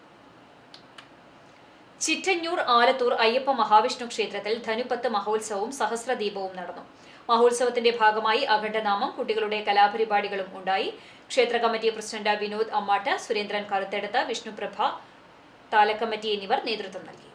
ചിറ്റഞ്ഞൂർ ആലത്തൂർ അയ്യപ്പ മഹാവിഷ്ണു ക്ഷേത്രത്തിൽ ധനുപ്പത്ത് മഹോത്സവവും സഹസ്രദീപവും നടന്നു. മഹോത്സവത്തിന്റെ ഭാഗമായി അഖണ്ഡനാമം, കുട്ടികളുടെ കലാപരിപാടികളും ഉണ്ടായി. ക്ഷേത്ര കമ്മിറ്റി പ്രസിഡന്റ് വിനോദ് അമ്മാട്ട്, സുരേന്ദ്രൻ കറുത്തെടുത്ത്, വിഷ്ണുപ്രഭ താലക്കമ്മിറ്റി എന്നിവർ നേതൃത്വം നൽകി.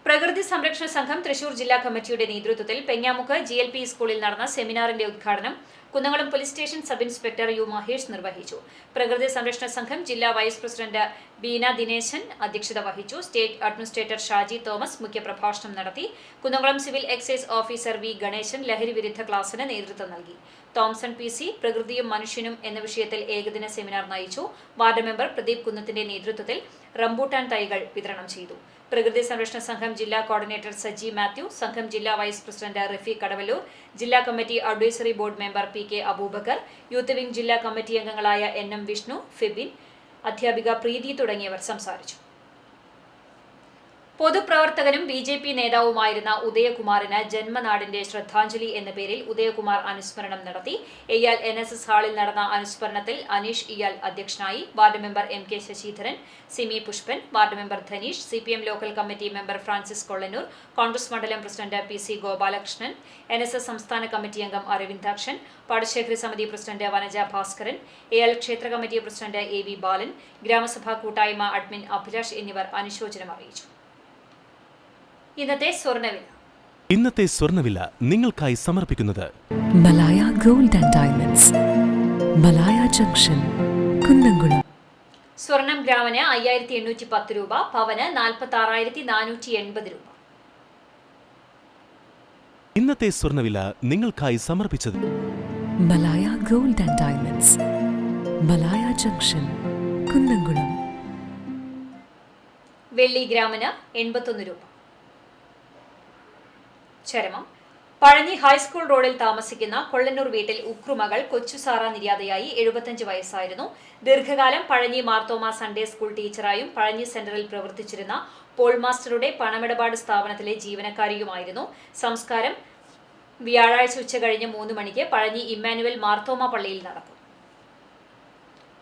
പ്രകൃതി സംരക്ഷണ സംഘം തൃശൂർ ജില്ലാ കമ്മിറ്റിയുടെ നേതൃത്വത്തിൽ പെഞ്ഞാമുക്ക് GLP സ്കൂളിൽ നടന്ന സെമിനാറിന്റെ ഉദ്ഘാടനം Kunnamkulam police station sub inspector U. Mahesh നിർവഹിച്ചു. പ്രകൃതി സംരക്ഷണ സംഘം ജില്ലാ വൈസ് പ്രസിഡന്റ് ബീന ദിനേശൻ അധ്യക്ഷത വഹിച്ചു. സ്റ്റേറ്റ് അഡ്മിനിസ്ട്രേറ്റർ ഷാജി തോമസ് മുഖ്യപ്രഭാഷണം നടത്തി. Kunnamkulam civil excise officer V. Ganeshan ലഹരി വിരുദ്ധ ക്ലാസിന് നേതൃത്വം നൽകി. തോംസൺ PC പ്രകൃതിയും മനുഷ്യനും എന്ന വിഷയത്തിൽ ഏകദിന സെമിനാർ നയിച്ചു. വാർഡ് മെമ്പർ പ്രദീപ് കുന്നത്തിന്റെ നേതൃത്വത്തിൽ റംബൂട്ടാൻ തൈകൾ വിതരണം ചെയ്തു. പ്രകൃതി സംരക്ഷണ സംഘം ജില്ലാ കോർഡിനേറ്റർ സജി മാത്യു, സംഘം ജില്ലാ വൈസ് പ്രസിഡന്റ് റഫീഖ് കടവല്ലൂർ, ജില്ലാ committee advisory board member PK Abubakar, youth wing ജില്ലാ കമ്മിറ്റി അംഗങ്ങളായ NM വിഷ്ണു, ഫിബിൻ, അധ്യാപിക പ്രീതി തുടങ്ങിയവർ സംസാരിച്ചു. പൊതുപ്രവർത്തകനും BJP നേതാവുമായിരുന്ന ഉദയകുമാറിന് ജന്മനാടിന്റെ ശ്രദ്ധാഞ്ജലി എന്ന പേരിൽ ഉദയകുമാർ അനുസ്മരണം നടത്തി. എയ്യാൽ NSS ഹാളിൽ നടന്ന അനുസ്മരണത്തിൽ അനീഷ് ഇയാൽ അധ്യക്ഷനായി. Ward member MK Sasidharan, Simi Pushpan, ward member Dhaneesh, CPM local committee member Francis Kollannur, Congress മണ്ഡലം പ്രസിഡന്റ് PC ഗോപാലകൃഷ്ണൻ, NSS സംസ്ഥാന കമ്മിറ്റി അംഗം അരവിന്ദാക്ഷൻ, പാടശേഖരി സമിതി പ്രസിഡന്റ് വനജ ഭാസ്കരൻ, എയ്യാൽ ക്ഷേത്ര കമ്മിറ്റി പ്രസിഡന്റ് AV ബാലൻ, ഗ്രാമസഭാ കൂട്ടായ്മ അഡ്മിൻ അഭിലാഷ് എന്നിവർ അനുശോചനം അറിയിച്ചു. ഇന്നത്തെ സ്വർണ്ണവില നിങ്ങൾക്കായി സമർപ്പിക്കുന്നത് Malaya gold and diamonds, Malaya junction, Kunnamkulam. സ്വർണം ഗ്രാമിന് 5810 രൂപ, പവന് 46,480 രൂപ. ഇന്നത്തെ സ്വർണ്ണവില നിങ്ങൾക്കായി സമർപ്പിച്ചത് Malaya gold and diamonds, Malaya junction, Kunnamkulam. വെള്ളി ഗ്രാമിന് 81 രൂപ. ചരമം: പഴഞ്ഞി ഹൈസ്കൂൾ റോഡിൽ താമസിക്കുന്ന കൊള്ളന്നൂർ വീട്ടിൽ ഉക്രുമകൾ കൊച്ചുസാറ നിര്യാതയായി. 75 വയസ്സായിരുന്നു. ദീർഘകാലം പഴഞ്ഞി മാർത്തോമ സൺഡേ സ്കൂൾ ടീച്ചറായും പഴഞ്ഞി സെന്ററിൽ പ്രവർത്തിച്ചിരുന്ന പോൾ മാസ്റ്ററുടെ പണമിടപാട് സ്ഥാപനത്തിലെ ജീവനക്കാരിയുമായിരുന്നു. സംസ്കാരം വ്യാഴാഴ്ച ഉച്ചകഴിഞ്ഞ് 3 മണിക്ക് പഴഞ്ഞി ഇമ്മാനുവൽ മാർത്തോമ പള്ളിയിൽ നടക്കും.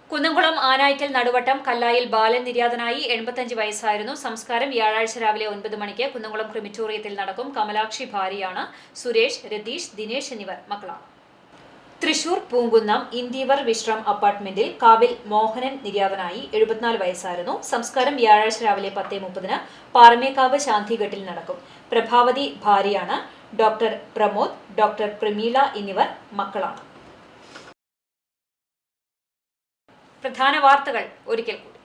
കുന്നംകുളം ആനായ്ക്കൽ നടുവട്ടം കല്ലായിൽ ബാലൻ നിര്യാതനായി. 85 വയസ്സായിരുന്നു. സംസ്കാരം വ്യാഴാഴ്ച രാവിലെ 9 മണിക്ക് കുന്നംകുളം ക്രിമിറ്റോറിയത്തിൽ നടക്കും. കമലാക്ഷി ഭാര്യയാണ്. സുരേഷ്, രതീഷ്, ദിനേശ് എന്നിവർ മക്കളാണ്. തൃശൂർ പൂങ്കുന്നം ഇന്ദീവർ വിശ്രം അപ്പാർട്ട്മെന്റിൽ കാവിൽ മോഹനൻ നിര്യാതനായി. 74 വയസ്സായിരുന്നു. സംസ്കാരം വ്യാഴാഴ്ച രാവിലെ 10:30 പാറമേക്കാവ് ശാന്തിഘട്ടിൽ നടക്കും. പ്രഭാവതി ഭാര്യയാണ്. ഡോക്ടർ പ്രമോദ്, ഡോക്ടർ പ്രമീള എന്നിവർ മക്കളാണ്. പ്രധാന വാർത്തകൾ ഒരിക്കൽ കൂടി.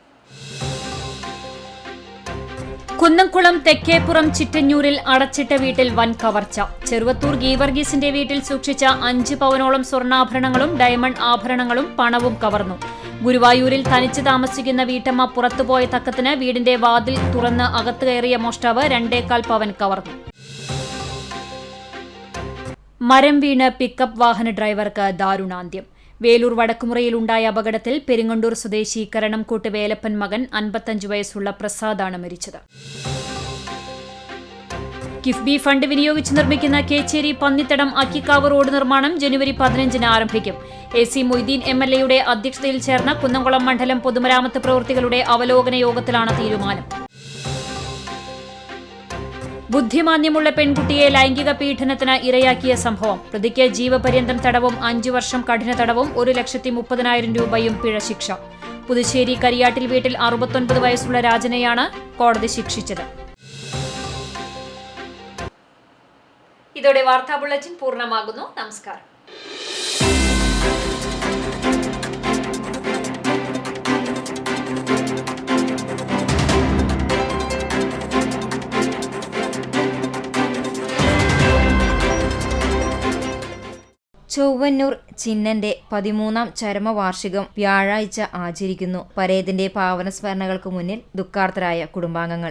കുന്നംകുളം തെക്കേപ്പുറം ചിറ്റഞ്ഞൂരിൽ അടച്ചിട്ട വീട്ടിൽ വൻ കവർച്ച. ചെറുവത്തൂർ ഗീവർഗീസിന്റെ വീട്ടിൽ സൂക്ഷിച്ച 5 പവനോളം സ്വർണ്ണാഭരണങ്ങളും ഡയമണ്ട് ആഭരണങ്ങളും പണവും കവർന്നു. ഗുരുവായൂരിൽ തനിച്ച് താമസിക്കുന്ന വീട്ടമ്മ പുറത്തുപോയ തക്കത്തിന് വീടിന്റെ വാതിൽ തുറന്ന് അകത്ത് കയറിയ മോഷ്ടാവ് 2.25 പവൻ കവർന്നു. മരം വീണ് പിക്കപ്പ് വാഹന ഡ്രൈവർക്ക് ദാരുണാന്ത്യം. വേലൂർ വടക്കുമുറയിലുണ്ടായ അപകടത്തിൽ പെരിങ്ങണ്ടൂർ സ്വദേശി കരണംകൂട്ട് വേലപ്പൻ മകൻ 55 വയസ്സുള്ള പ്രസാദാണ് മരിച്ചത്. കിഫ്ബി ഫണ്ട് വിനിയോഗിച്ച് നിർമ്മിക്കുന്ന കേച്ചേരി പന്നിത്തടം അക്കിക്കാവ് റോഡ് നിർമ്മാണം ജനുവരി 15-ന് ആരംഭിക്കും. AC മൊയ്തീൻ MLA-യുടെ അധ്യക്ഷതയിൽ ചേർന്ന കുന്നംകുളം മണ്ഡലം പൊതുമരാമത്ത് പ്രവൃത്തികളുടെ അവലോകന യോഗത്തിലാണ് തീരുമാനം. ബുദ്ധിമാന്യമുള്ള പെൺകുട്ടിയെ ലൈംഗിക പീഡനത്തിന് ഇരയാക്കിയ സംഭവം. പ്രതിക്ക് ജീവപര്യന്തം തടവും 5 വർഷം കഠിന തടവും 1,30,000 രൂപയും പിഴ ശിക്ഷ. പുതുശ്ശേരി കരിയാട്ടിൽ വീട്ടിൽ 69 വയസ്സുള്ള രാജനെയാണ് കോടതി ശിക്ഷിച്ചത്. ഇതോടെ വാർത്താ ബുള്ളറ്റിൻ പൂർണ്ണമാകുന്നു. നമസ്കാരം. ചൊവ്വന്നൂർ ചിന്നന്റെ 13ാം ചരമവാർഷികം വ്യാഴാഴ്ച ആചരിക്കുന്നു. പരേതിന്റെ പാവന സ്മരണകൾക്ക് മുന്നിൽ ദുഃഖാർത്തരായ കുടുംബാംഗങ്ങൾ.